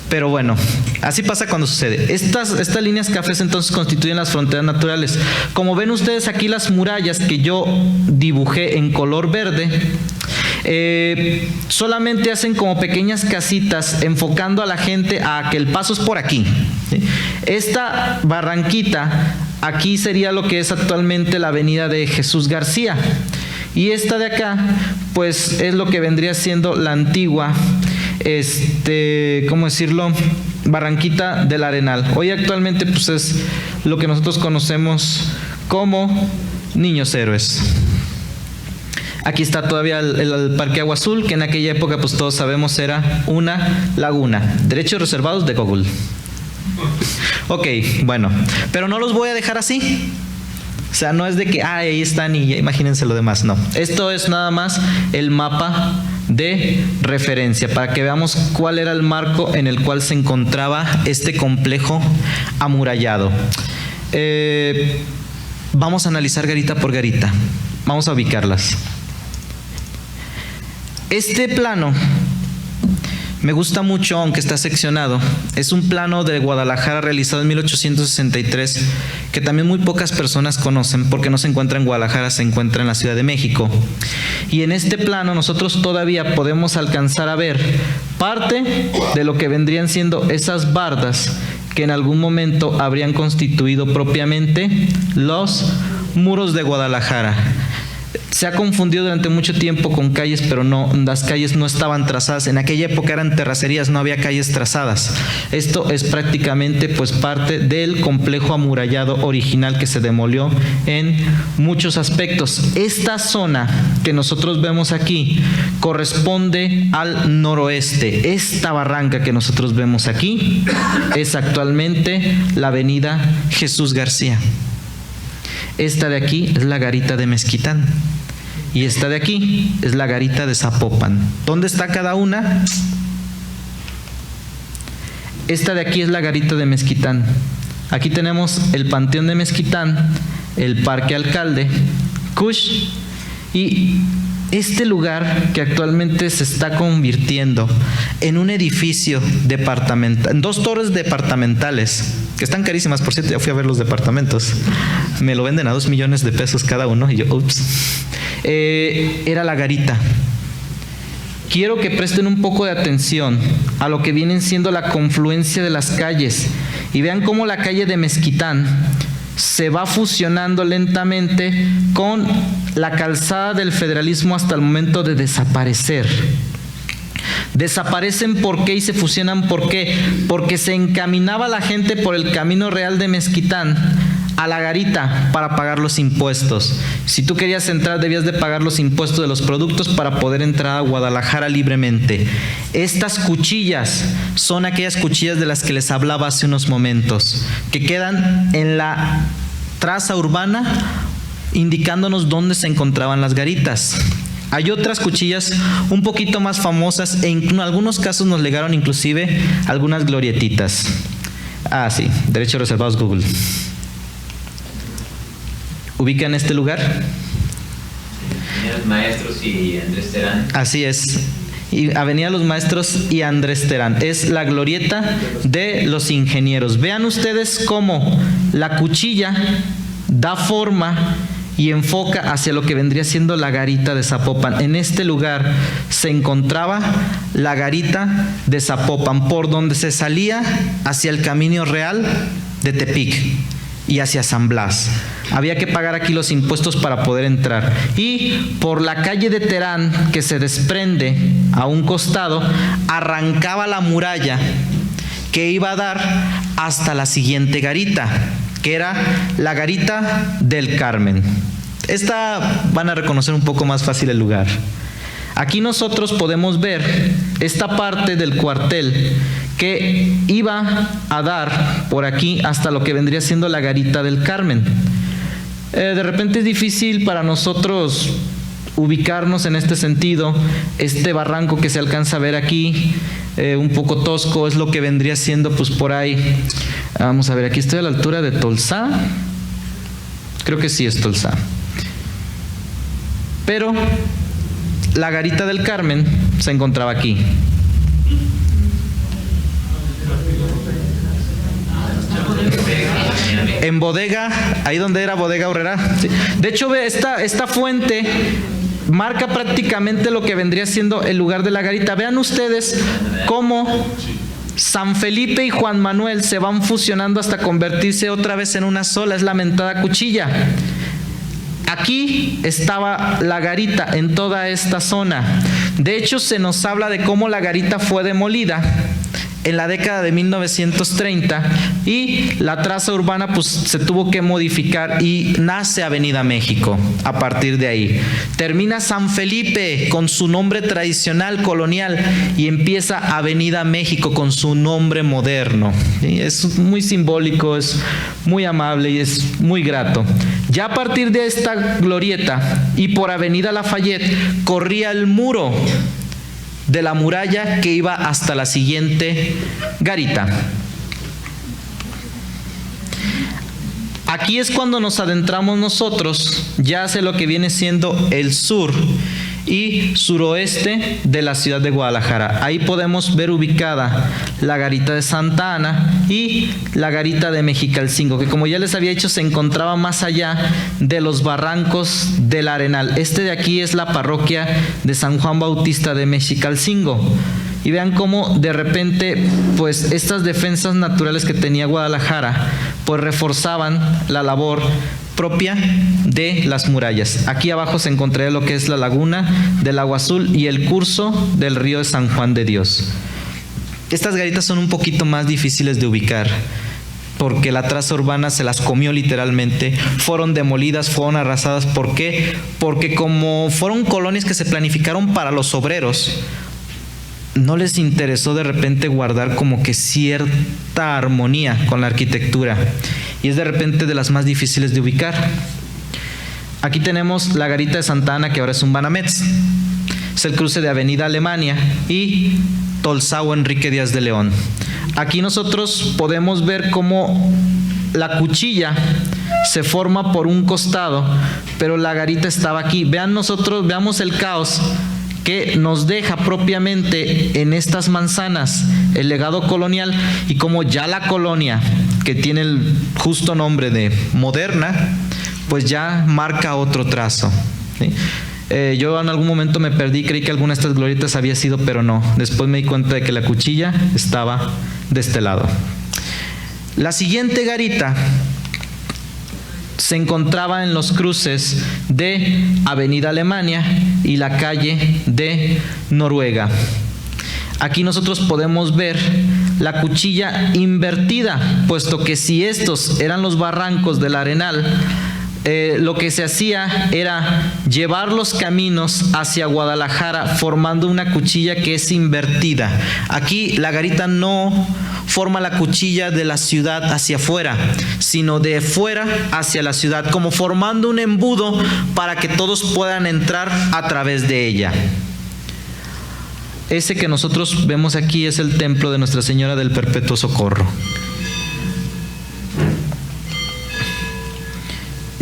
Pero bueno, así pasa cuando sucede. Estas líneas cafés entonces constituyen las fronteras naturales. Como ven ustedes aquí, las murallas que yo dibujé en color verde, solamente hacen como pequeñas casitas enfocando a la gente a que el paso es por aquí. ¿Sí? Esta barranquita aquí sería lo que es actualmente la avenida de Jesús García. Y esta de acá, pues es lo que vendría siendo la antigua, ¿cómo decirlo?, Barranquita del Arenal. Hoy actualmente pues es lo que nosotros conocemos como Niños Héroes. Aquí está todavía el Parque Agua Azul, que en aquella época pues todos sabemos era una laguna. Derechos reservados de Google. Ok, bueno, pero no los voy a dejar así. O sea, no es de que, ahí están y ya imagínense lo demás, no. Esto es nada más el mapa de referencia para que veamos cuál era el marco en el cual se encontraba este complejo amurallado. Vamos a analizar garita por garita. Vamos a ubicarlas. Este plano me gusta mucho, aunque está seccionado. Es un plano de Guadalajara realizado en 1863, que también muy pocas personas conocen porque no se encuentra en Guadalajara, se encuentra en la Ciudad de México. Y en este plano nosotros todavía podemos alcanzar a ver parte de lo que vendrían siendo esas bardas que en algún momento habrían constituido propiamente los muros de Guadalajara. Se ha confundido durante mucho tiempo con calles, pero no, las calles no estaban trazadas. En aquella época eran terracerías, no había calles trazadas. Esto es prácticamente pues parte del complejo amurallado original que se demolió en muchos aspectos. Esta zona que nosotros vemos aquí corresponde al noroeste. Esta barranca que nosotros vemos aquí es actualmente la avenida Jesús García. Esta de aquí es la garita de Mezquitán. Y esta de aquí es la garita de Zapopan. ¿Dónde está cada una? Esta de aquí es la garita de Mezquitán. Aquí tenemos el Panteón de Mezquitán, el Parque Alcalde, Cush, y este lugar que actualmente se está convirtiendo en un edificio departamental, en 2 torres departamentales, que están carísimas, por cierto, ya fui a ver los departamentos. Me lo venden a 2 millones de pesos cada uno, y yo, ups. Era la garita. Quiero que presten un poco de atención a lo que vienen siendo la confluencia de las calles y vean cómo la calle de Mezquitán se va fusionando lentamente con la calzada del Federalismo hasta el momento de desaparecer. Desaparecen ¿por qué? Y se fusionan ¿por qué? Porque se encaminaba la gente por el camino real de Mezquitán a la garita para pagar los impuestos. Si tú querías entrar, debías de pagar los impuestos de los productos para poder entrar a Guadalajara libremente. Estas cuchillas son aquellas cuchillas de las que les hablaba hace unos momentos, que quedan en la traza urbana indicándonos dónde se encontraban las garitas. Hay otras cuchillas un poquito más famosas e en algunos casos nos legaron inclusive algunas glorietitas. Ah, sí, derechos reservados Google. ¿Ubican este lugar? Señores maestros y Andrés Terán. Así es. y Avenida Los Maestros y Andrés Terán. Es la glorieta de los ingenieros. Vean ustedes cómo la cuchilla da forma y enfoca hacia lo que vendría siendo la garita de Zapopan. En este lugar se encontraba la garita de Zapopan, por donde se salía hacia el Camino Real de Tepic y hacia San Blas. Había que pagar aquí los impuestos para poder entrar. Y por la calle de Terán, que se desprende a un costado, arrancaba la muralla que iba a dar hasta la siguiente garita, que era la garita del Carmen. Esta van a reconocer un poco más fácil el lugar. Aquí nosotros podemos ver esta parte del cuartel que iba a dar por aquí hasta lo que vendría siendo la garita del Carmen. De repente es difícil para nosotros ubicarnos en este sentido. Este barranco que se alcanza a ver aquí, un poco tosco, es lo que vendría siendo pues por ahí. Vamos a ver, aquí estoy a la altura de Tolsá. Creo que sí es Tolsá. Pero la garita del Carmen se encontraba aquí. En Bodega, ahí donde era Bodega Aurrera. Sí. De hecho, ve, esta fuente marca prácticamente lo que vendría siendo el lugar de la garita. Vean ustedes cómo San Felipe y Juan Manuel se van fusionando hasta convertirse otra vez en una sola. Es la mentada cuchilla. Aquí estaba la garita en toda esta zona. De hecho, se nos habla de cómo la garita fue demolida en la década de 1930 y la traza urbana pues se tuvo que modificar y nace Avenida México a partir de ahí. Termina San Felipe con su nombre tradicional colonial y empieza Avenida México con su nombre moderno. ¿Sí? Es muy simbólico, es muy amable y es muy grato. Ya a partir de esta glorieta y por Avenida Lafayette corría el muro de la muralla que iba hasta la siguiente garita. Aquí es cuando nos adentramos nosotros ya hacia lo que viene siendo el sur y suroeste de la ciudad de Guadalajara. Ahí podemos ver ubicada la garita de Santa Ana y la garita de Mexicalcingo, que como ya les había dicho se encontraba más allá de los barrancos del Arenal. Este de aquí es la parroquia de San Juan Bautista de Mexicalcingo. Y vean cómo de repente pues estas defensas naturales que tenía Guadalajara pues reforzaban la labor propia de las murallas. Aquí abajo se encontraría lo que es la laguna del Agua Azul y el curso del río de San Juan de Dios. Estas garitas son un poquito más difíciles de ubicar porque la traza urbana se las comió literalmente, fueron demolidas, fueron arrasadas. ¿Por qué? Porque como fueron colonias que se planificaron para los obreros, no les interesó de repente guardar como que cierta armonía con la arquitectura y es de repente de las más difíciles de ubicar. Aquí tenemos la garita de Santa Ana, que ahora es un Banamex. Es el cruce de Avenida Alemania y Tolsá o Enrique Díaz de León. Aquí nosotros podemos ver cómo la cuchilla se forma por un costado, pero la garita estaba aquí. Veamos el caos que nos deja propiamente en estas manzanas el legado colonial y como ya la colonia, que tiene el justo nombre de moderna, pues ya marca otro trazo. ¿Sí? Yo en algún momento me perdí, creí que alguna de estas glorietas había sido, pero no. Después me di cuenta de que la cuchilla estaba de este lado. La siguiente garita se encontraba en los cruces de Avenida Alemania y la calle de Noruega. Aquí nosotros podemos ver la cuchilla invertida, puesto que si estos eran los barrancos del Arenal, lo que se hacía era llevar los caminos hacia Guadalajara formando una cuchilla que es invertida. Aquí la garita no forma la cuchilla de la ciudad hacia afuera, sino de fuera hacia la ciudad, como formando un embudo para que todos puedan entrar a través de ella. Ese que nosotros vemos aquí es el templo de Nuestra Señora del Perpetuo Socorro.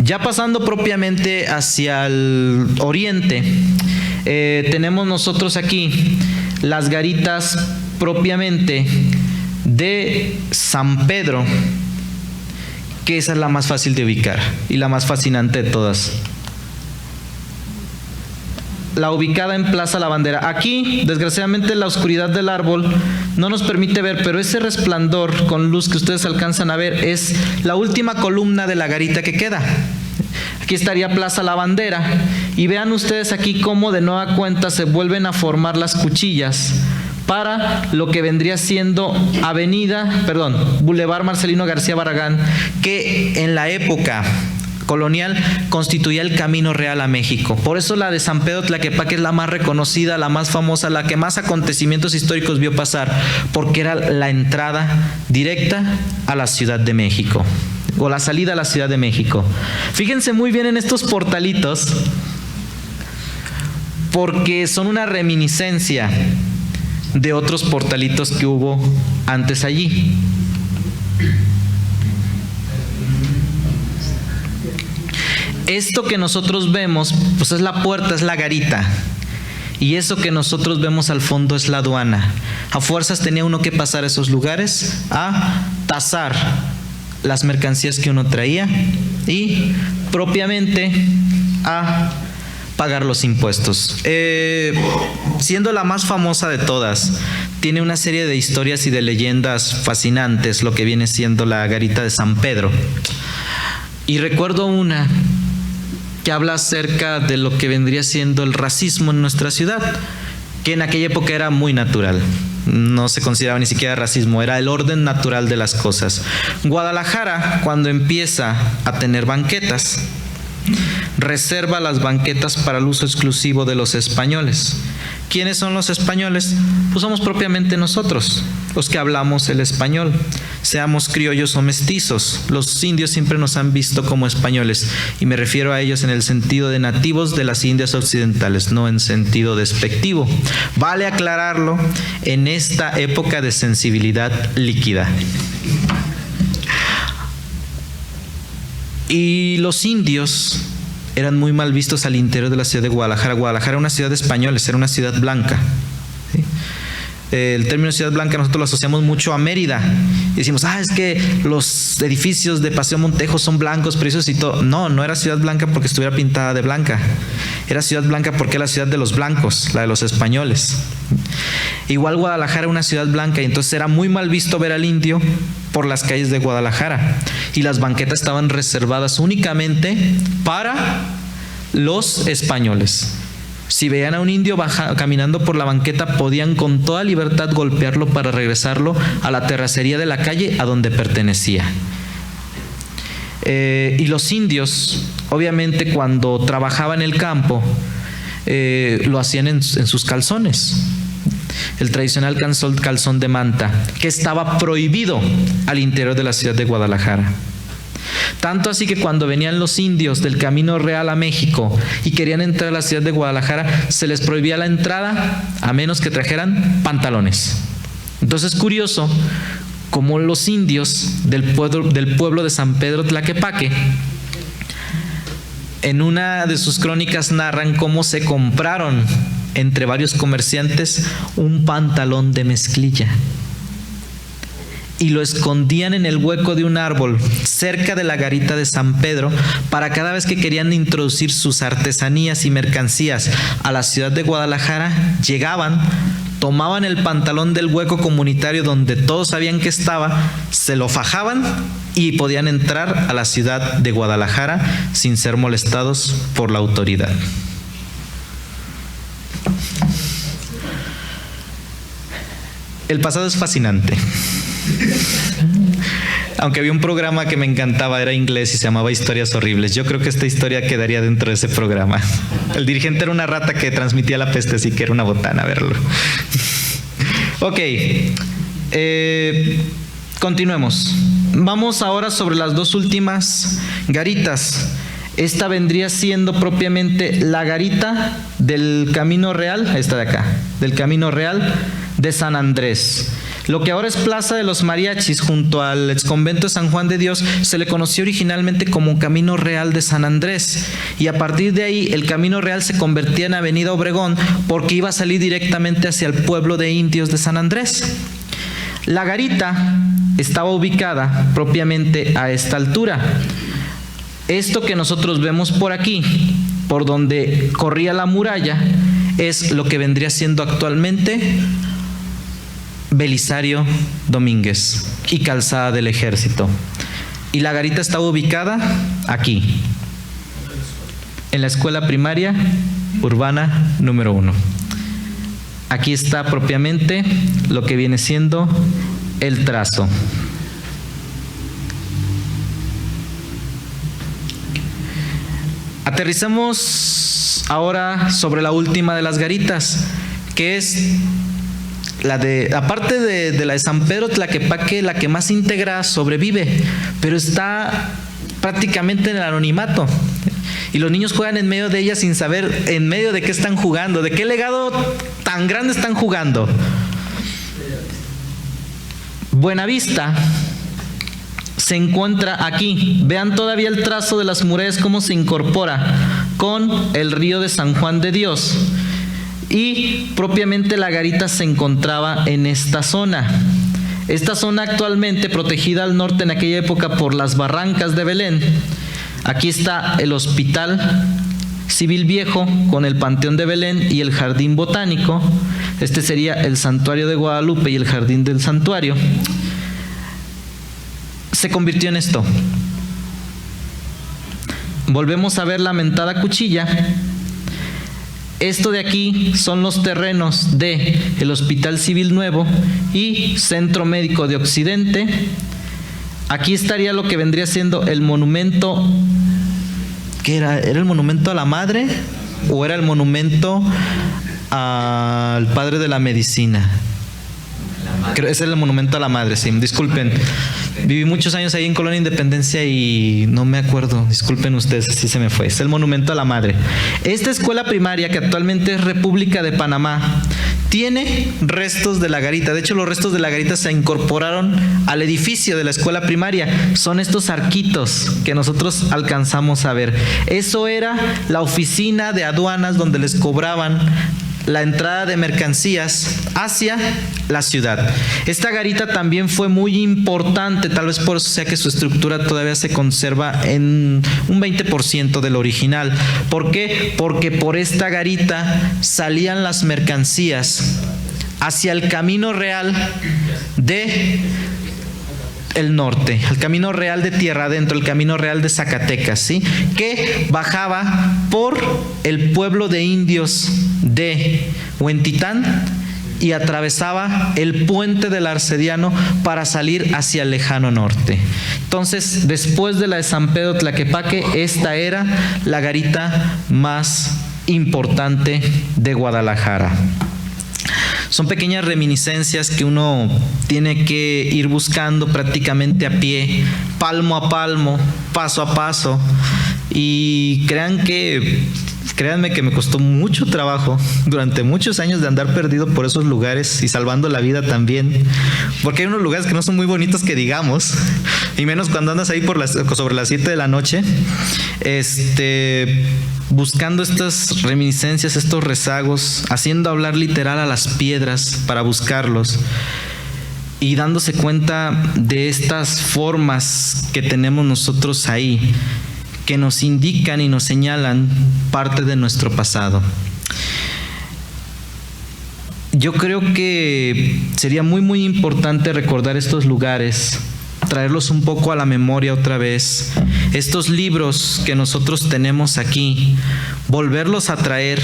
Ya pasando propiamente hacia el oriente, tenemos nosotros aquí las garitas propiamente de San Pedro, que esa es la más fácil de ubicar y la más fascinante de todas. La ubicada en Plaza La Bandera. Aquí, desgraciadamente, la oscuridad del árbol no nos permite ver, pero ese resplandor con luz que ustedes alcanzan a ver es la última columna de la garita que queda. Aquí estaría Plaza La Bandera y vean ustedes aquí cómo de nueva cuenta se vuelven a formar las cuchillas para lo que vendría siendo Boulevard Marcelino García Barragán, que en la época colonial constituía el camino real a México. Por eso la de San Pedro Tlaquepaque es la más reconocida, la más famosa, la que más acontecimientos históricos vio pasar, porque era la entrada directa a la Ciudad de México, o la salida a la Ciudad de México. Fíjense muy bien en estos portalitos, porque son una reminiscencia de otros portalitos que hubo antes allí. Esto que nosotros vemos, pues es la puerta, es la garita. Y eso que nosotros vemos al fondo es la aduana. A fuerzas tenía uno que pasar a esos lugares a tasar las mercancías que uno traía y propiamente a pagar los impuestos. Siendo la más famosa de todas, tiene una serie de historias y de leyendas fascinantes, lo que viene siendo la garita de San Pedro. Y recuerdo una que habla acerca de lo que vendría siendo el racismo en nuestra ciudad, que en aquella época era muy natural. No se consideraba ni siquiera racismo, era el orden natural de las cosas. Guadalajara, cuando empieza a tener banquetas, reserva las banquetas para el uso exclusivo de los españoles. ¿Quiénes son los españoles? Pues somos propiamente nosotros, los que hablamos el español, seamos criollos o mestizos. Los indios siempre nos han visto como españoles, y me refiero a ellos en el sentido de nativos de las Indias occidentales, no en sentido despectivo. Vale aclararlo en esta época de sensibilidad líquida. Y los indios eran muy mal vistos al interior de la ciudad de Guadalajara. Guadalajara era una ciudad de españoles, era una ciudad blanca, ¿sí? El término ciudad blanca nosotros lo asociamos mucho a Mérida y decimos, es que los edificios de Paseo Montejo son blancos, preciosos y todo. No, no era ciudad blanca porque estuviera pintada de blanca, era ciudad blanca porque era la ciudad de los blancos, la de los españoles. Igual Guadalajara era una ciudad blanca y entonces era muy mal visto ver al indio por las calles de Guadalajara, y las banquetas estaban reservadas únicamente para los españoles. Si veían a un indio caminando por la banqueta, podían con toda libertad golpearlo para regresarlo a la terracería de la calle a donde pertenecía. Y los indios, obviamente, cuando trabajaban en el campo, lo hacían en sus calzones. El tradicional calzón de manta, que estaba prohibido al interior de la ciudad de Guadalajara. Tanto así que cuando venían los indios del Camino Real a México y querían entrar a la ciudad de Guadalajara, se les prohibía la entrada a menos que trajeran pantalones. Entonces es curioso cómo los indios del pueblo de San Pedro Tlaquepaque, en una de sus crónicas narran cómo se compraron entre varios comerciantes un pantalón de mezclilla y lo escondían en el hueco de un árbol cerca de la garita de San Pedro para cada vez que querían introducir sus artesanías y mercancías a la ciudad de Guadalajara, llegaban, tomaban el pantalón del hueco comunitario donde todos sabían que estaba, se lo fajaban y podían entrar a la ciudad de Guadalajara sin ser molestados por la autoridad. El pasado es fascinante. Aunque había un programa que me encantaba, era inglés y se llamaba Historias Horribles. Yo creo que esta historia quedaría dentro de ese programa. El dirigente era una rata que transmitía la peste, así que era una botana verlo. Ok, continuemos. Vamos ahora sobre las dos últimas garitas. Esta vendría siendo propiamente la garita del Camino Real, esta de acá, del Camino Real de San Andrés. Lo que ahora es Plaza de los Mariachis, junto al exconvento de San Juan de Dios, se le conoció originalmente como Camino Real de San Andrés, y a partir de ahí el Camino Real se convertía en Avenida Obregón porque iba a salir directamente hacia el pueblo de indios de San Andrés. La garita estaba ubicada propiamente a esta altura. Esto que nosotros vemos por aquí, por donde corría la muralla, es lo que vendría siendo actualmente Belisario Domínguez y Calzada del Ejército. Y la garita estaba ubicada aquí, en la escuela primaria urbana número 1. Aquí está propiamente lo que viene siendo el trazo. Aterrizamos ahora sobre la última de las garitas, que es aparte de la de San Pedro Tlaquepaque, la que más íntegra sobrevive, pero está prácticamente en el anonimato. Y los niños juegan en medio de ella sin saber en medio de qué están jugando, de qué legado tan grande están jugando. Buenavista se encuentra aquí. Vean todavía el trazo de las murallas, cómo se incorpora con el río de San Juan de Dios. Y propiamente la garita se encontraba en esta zona. Esta zona actualmente protegida al norte en aquella época por las barrancas de Belén. Aquí está el Hospital Civil Viejo con el Panteón de Belén y el Jardín Botánico. Este sería el Santuario de Guadalupe y el Jardín del Santuario. Se convirtió en esto. Volvemos a ver la mentada cuchilla. Esto de aquí son los terrenos del Hospital Civil Nuevo y Centro Médico de Occidente. Aquí estaría lo que vendría siendo el monumento. ¿Qué era? ¿Era el monumento a la madre o era el monumento al padre de la medicina? Creo que ese es el monumento a la madre, sí, disculpen. Viví muchos años ahí en Colonia Independencia y no me acuerdo, disculpen ustedes, así se me fue. Es el monumento a la madre. Esta escuela primaria, que actualmente es República de Panamá, tiene restos de la garita. De hecho, los restos de la garita se incorporaron al edificio de la escuela primaria. Son estos arquitos que nosotros alcanzamos a ver. Eso era la oficina de aduanas donde les cobraban la entrada de mercancías hacia la ciudad. Esta garita también fue muy importante, tal vez por eso sea que su estructura todavía se conserva en un 20% del original. ¿Por qué? Porque por esta garita salían las mercancías hacia el Camino Real de el norte, el Camino Real de Tierra Adentro, el Camino Real de Zacatecas, ¿sí? Que bajaba por el pueblo de indios de Huentitán y atravesaba el puente del Arcediano para salir hacia el lejano norte. Entonces, después de la de San Pedro Tlaquepaque, esta era la garita más importante de Guadalajara. Son pequeñas reminiscencias que uno tiene que ir buscando prácticamente a pie, palmo a palmo, paso a paso. Y créanme que me costó mucho trabajo durante muchos años de andar perdido por esos lugares y salvando la vida también. Porque hay unos lugares que no son muy bonitos que digamos, y menos cuando andas ahí sobre las 7 de la noche. Buscando estas reminiscencias, estos rezagos, haciendo hablar literal a las piedras para buscarlos y dándose cuenta de estas formas que tenemos nosotros ahí, que nos indican y nos señalan parte de nuestro pasado. Yo creo que sería muy, muy importante recordar estos lugares, traerlos un poco a la memoria otra vez. Estos libros que nosotros tenemos aquí, volverlos a traer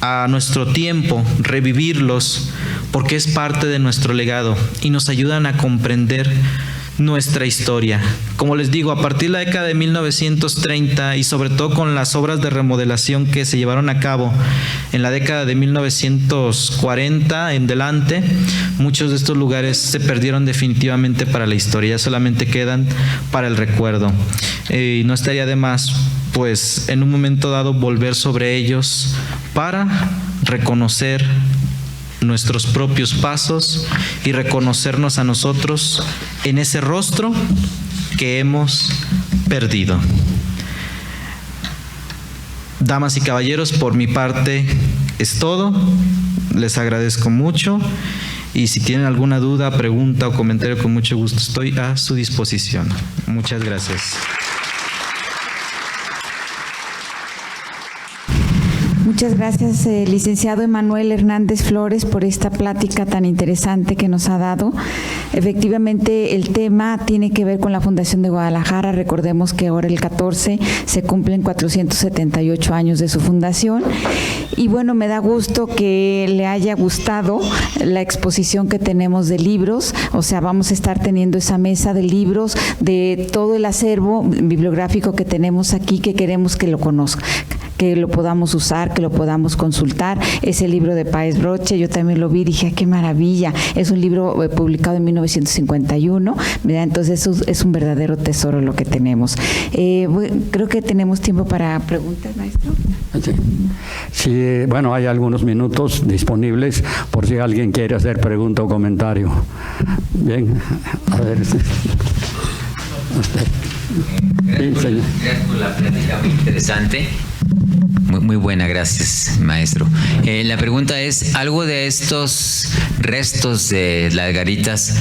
a nuestro tiempo, revivirlos, porque es parte de nuestro legado y nos ayudan a comprender nuestra historia. Como les digo, a partir de la década de 1930 y sobre todo con las obras de remodelación que se llevaron a cabo en la década de 1940 en delante, muchos de estos lugares se perdieron definitivamente para la historia, ya solamente quedan para el recuerdo. Y no estaría de más, pues, en un momento dado volver sobre ellos para reconocer nuestros propios pasos y reconocernos a nosotros en ese rostro que hemos perdido. Damas y caballeros, por mi parte es todo. Les agradezco mucho y si tienen alguna duda, pregunta o comentario, con mucho gusto estoy a su disposición. Muchas gracias. Muchas gracias, licenciado Emanuel Hernández Flores, por esta plática tan interesante que nos ha dado. Efectivamente, el tema tiene que ver con la Fundación de Guadalajara. Recordemos que ahora el 14 se cumplen 478 años de su fundación. Y bueno, me da gusto que le haya gustado la exposición que tenemos de libros. O sea, vamos a estar teniendo esa mesa de libros de todo el acervo bibliográfico que tenemos aquí, que queremos que lo conozca, que lo podamos usar, que lo podamos consultar. Ese libro de Páez Broche, yo también lo vi, dije, qué maravilla. Es un libro publicado en 1951, ¿verdad? Entonces es un verdadero tesoro lo que tenemos. Creo que tenemos tiempo para preguntas, maestro. Sí, bueno, hay algunos minutos disponibles por si alguien quiere hacer pregunta o comentario. Bien, a ver. Gracias por la plática, muy interesante. Muy buena, gracias, maestro. La pregunta es, ¿algo de estos restos de las garitas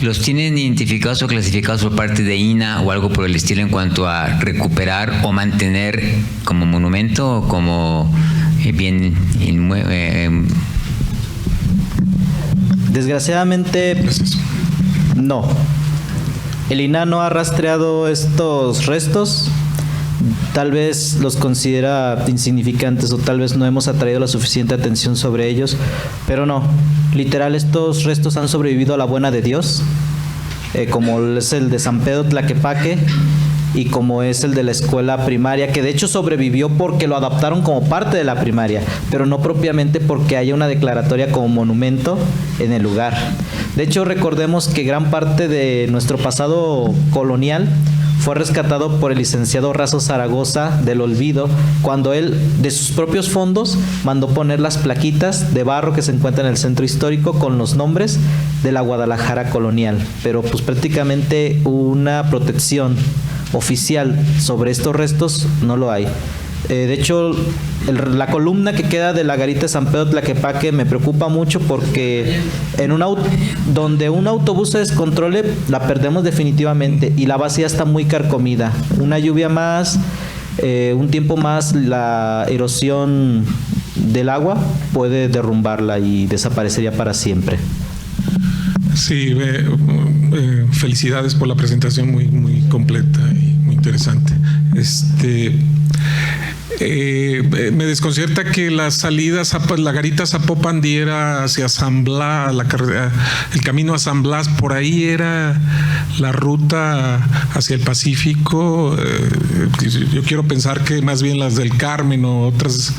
los tienen identificados o clasificados por parte de INAH o algo por el estilo en cuanto a recuperar o mantener como monumento o como bien inmueble? Desgraciadamente, no. El INAH no ha rastreado estos restos. Tal vez los considera insignificantes o tal vez no hemos atraído la suficiente atención sobre ellos, pero no, literal, estos restos han sobrevivido a la buena de Dios, como es el de San Pedro Tlaquepaque y como es el de la escuela primaria, que de hecho sobrevivió porque lo adaptaron como parte de la primaria, pero no propiamente porque haya una declaratoria como monumento en el lugar. De hecho, recordemos que gran parte de nuestro pasado colonial fue rescatado por el licenciado Razo Zaragoza del olvido, cuando él, de sus propios fondos, mandó poner las plaquitas de barro que se encuentran en el centro histórico con los nombres de la Guadalajara colonial. Pero pues prácticamente una protección oficial sobre estos restos no lo hay. De hecho, la columna que queda de la garita de San Pedro Tlaquepaque me preocupa mucho porque en donde un autobús se descontrole la perdemos definitivamente y la base ya está muy carcomida. Una lluvia más, un tiempo más, la erosión del agua puede derrumbarla y desaparecería para siempre. Sí, felicidades por la presentación, muy completa y muy interesante. Me desconcierta que la salida, la garita Zapopan diera hacia San Blas, el camino a San Blas, por ahí era la ruta hacia el Pacífico. Yo quiero pensar que más bien las del Carmen o otras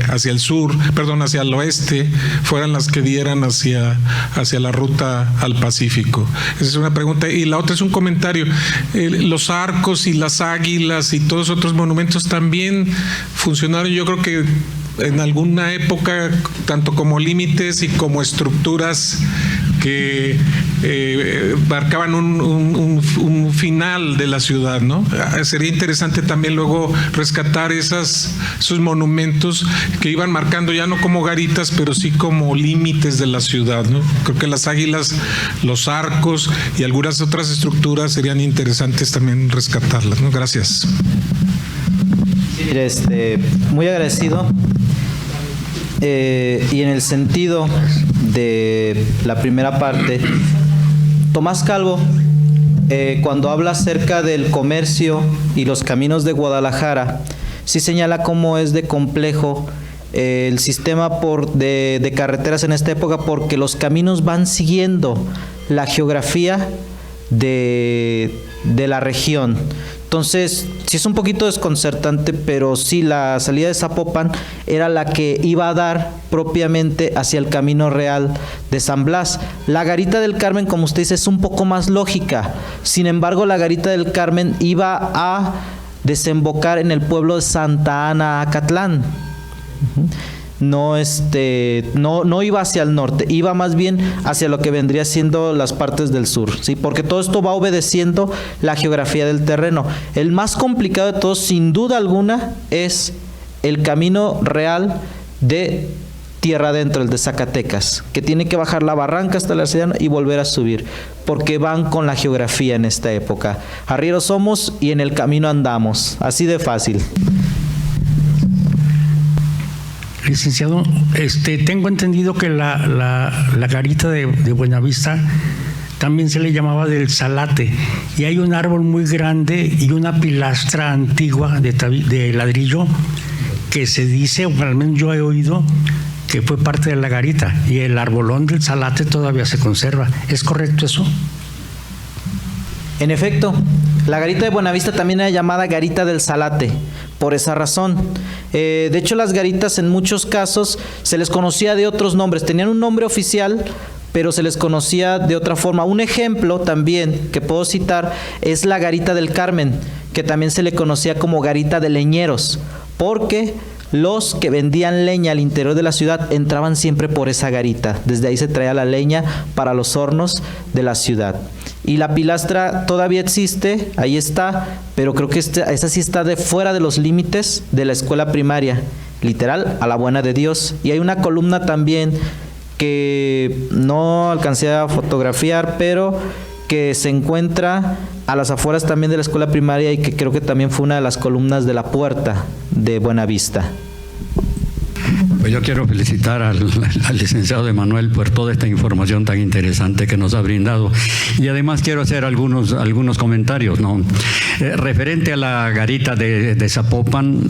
hacia el sur, hacia el oeste, fueran las que dieran hacia la ruta al Pacífico. Esa es una pregunta. Y la otra es un comentario. Los arcos y las águilas y todos los otros monumentos también funcionaron, yo creo que en alguna época, tanto como límites y como estructuras que marcaban un final de la ciudad, ¿no? Sería interesante también luego rescatar esos monumentos que iban marcando ya no como garitas, pero sí como límites de la ciudad, ¿no? Creo que las águilas, los arcos y algunas otras estructuras serían interesantes también rescatarlas, ¿no? Gracias. Muy agradecido. Y en el sentido de la primera parte, Tomás Calvo, cuando habla acerca del comercio y los caminos de Guadalajara, sí señala cómo es de complejo el sistema de carreteras en esta época, porque los caminos van siguiendo la geografía de la región. Entonces, sí es un poquito desconcertante, pero sí, la salida de Zapopan era la que iba a dar propiamente hacia el camino real de San Blas. La garita del Carmen, como usted dice, es un poco más lógica. Sin embargo, la garita del Carmen iba a desembocar en el pueblo de Santa Ana, Acatlán. no iba hacia el norte, iba más bien hacia lo que vendría siendo las partes del sur, ¿sí? Porque todo esto va obedeciendo la geografía del terreno. El más complicado de todos, sin duda alguna, es el camino real de tierra adentro, el de Zacatecas, que tiene que bajar la barranca hasta el Arcediano y volver a subir, porque van con la geografía en esta época. Arrieros somos y en el camino andamos, así de fácil. Licenciado, tengo entendido que la garita de Buenavista también se le llamaba del Salate, y hay un árbol muy grande y una pilastra antigua de ladrillo que se dice, o al menos yo he oído, que fue parte de la garita, y el arbolón del Salate todavía se conserva. ¿Es correcto eso? En efecto, la garita de Buenavista también era llamada garita del Salate, por esa razón. De hecho, las garitas en muchos casos se les conocía de otros nombres, tenían un nombre oficial, pero se les conocía de otra forma. Un ejemplo también que puedo citar es la garita del Carmen, que también se le conocía como garita de leñeros, porque los que vendían leña al interior de la ciudad entraban siempre por esa garita. Desde ahí se traía la leña para los hornos de la ciudad. Y la pilastra todavía existe, ahí está, pero creo que esa sí está fuera de los límites de la escuela primaria, literal, a la buena de Dios. Y hay una columna también que no alcancé a fotografiar, pero que se encuentra a las afueras también de la escuela primaria y que creo que también fue una de las columnas de la puerta de Buenavista. Pues yo quiero felicitar al licenciado Emanuel por toda esta información tan interesante que nos ha brindado, y además quiero hacer algunos comentarios, ¿no? Referente a la garita de Zapopan,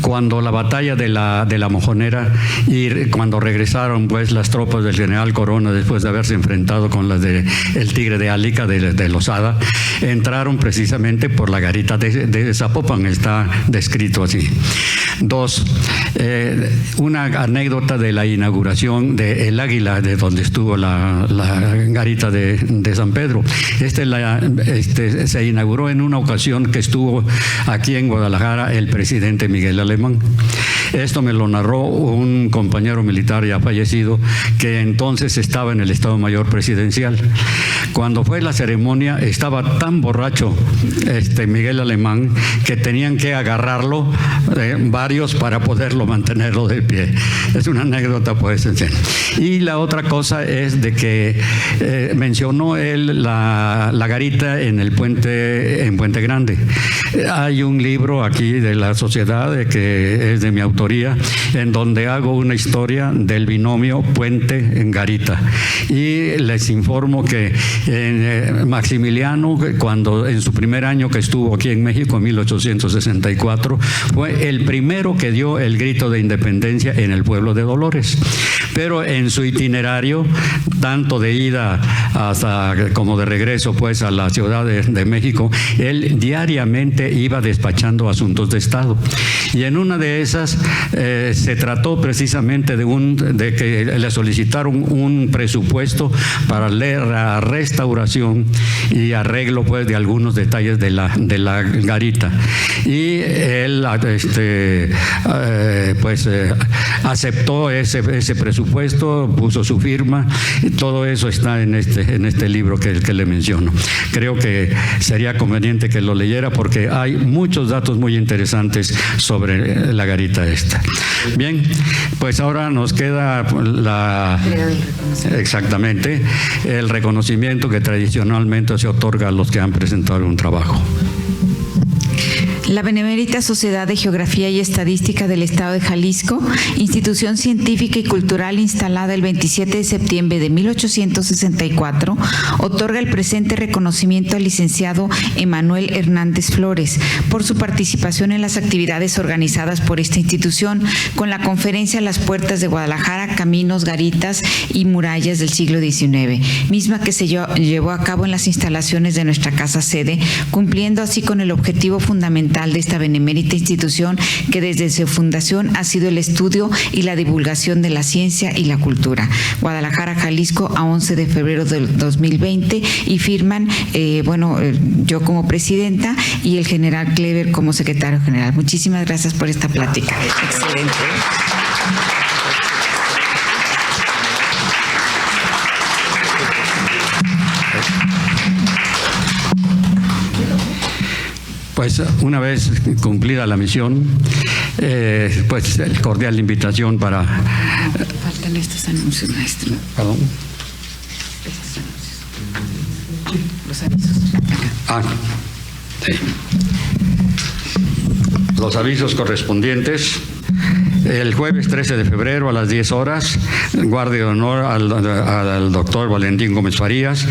cuando la batalla de la Mojonera y cuando regresaron pues las tropas del general Corona después de haberse enfrentado con las del Tigre de Álica de Lozada, entraron precisamente por la garita de Zapopan, está descrito así. Dos, una anécdota de la inauguración del Águila, de donde estuvo la garita de San Pedro. Se inauguró en una ocasión que estuvo aquí en Guadalajara el presidente Miguel Alemán. Esto me lo narró un compañero militar ya fallecido, que entonces estaba en el Estado Mayor Presidencial. Cuando fue la ceremonia, estaba tan borracho Miguel Alemán que tenían que agarrarlo varios para poderlo mantenerlo de pie. Es una anécdota, pues. Y la otra cosa es de que mencionó él la garita en Puente Grande. Hay un libro aquí de la sociedad que es de mi autoría, en donde hago una historia del binomio Puente en Garita. Y les informo que Maximiliano, cuando en su primer año que estuvo aquí en México, en 1864, fue el primero que dio el grito de independencia en el pueblo de Dolores. Pero en su itinerario, tanto de ida como de regreso pues a la Ciudad de México, él diariamente iba despachando asuntos de Estado. Y en una de esas se trató precisamente de que le solicitaron un presupuesto para la restauración y arreglo pues de algunos detalles de la garita. Y él aceptó ese presupuesto, puso su firma, y todo eso está en este libro que le menciono. Creo que sería conveniente que lo leyera porque hay muchos datos muy interesantes sobre la garita esta. Bien, pues ahora nos queda exactamente el reconocimiento que tradicionalmente se otorga a los que han presentado un trabajo. La Benemérita Sociedad de Geografía y Estadística del Estado de Jalisco, institución científica y cultural instalada el 27 de septiembre de 1864, otorga el presente reconocimiento al licenciado Emanuel Hernández Flores por su participación en las actividades organizadas por esta institución con la conferencia Las Puertas de Guadalajara, Caminos, Garitas y Murallas del siglo XIX, misma que se llevó a cabo en las instalaciones de nuestra casa sede, cumpliendo así con el objetivo fundamental fundamental de esta benemérita institución que desde su fundación ha sido el estudio y la divulgación de la ciencia y la cultura. Guadalajara, Jalisco, a 11 de febrero del 2020, y firman, yo como presidenta y el general Clever como secretario general. Muchísimas gracias por esta plática. Excelente. Pues una vez cumplida la misión, pues cordial invitación para... Faltan estos anuncios, maestro. ¿Perdón? Los avisos. Sí. Los avisos correspondientes. El jueves 13 de febrero a las 10 horas, guardia de honor al doctor Valentín Gómez Farías,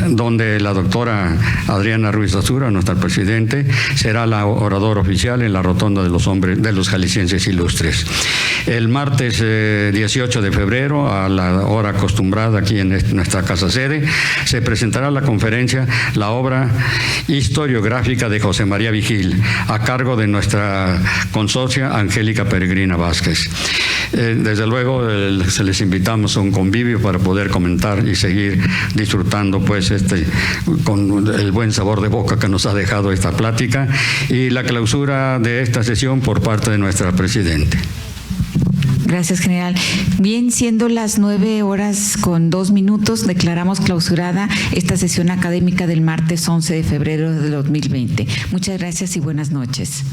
donde la doctora Adriana Ruiz Azura, nuestra presidente, será la oradora oficial en la rotonda de los jaliscienses ilustres. El martes 18 de febrero, a la hora acostumbrada aquí en nuestra casa sede, se presentará la conferencia La obra historiográfica de José María Vigil, a cargo de nuestra consocia Angélica Peregrina Vázquez. Desde luego se les invitamos a un convivio para poder comentar y seguir disfrutando pues con el buen sabor de boca que nos ha dejado esta plática, y la clausura de esta sesión por parte de nuestra presidenta. Gracias, general. Bien, siendo las 9:02, declaramos clausurada esta sesión académica del martes 11 de febrero de 2020. Muchas gracias y buenas noches.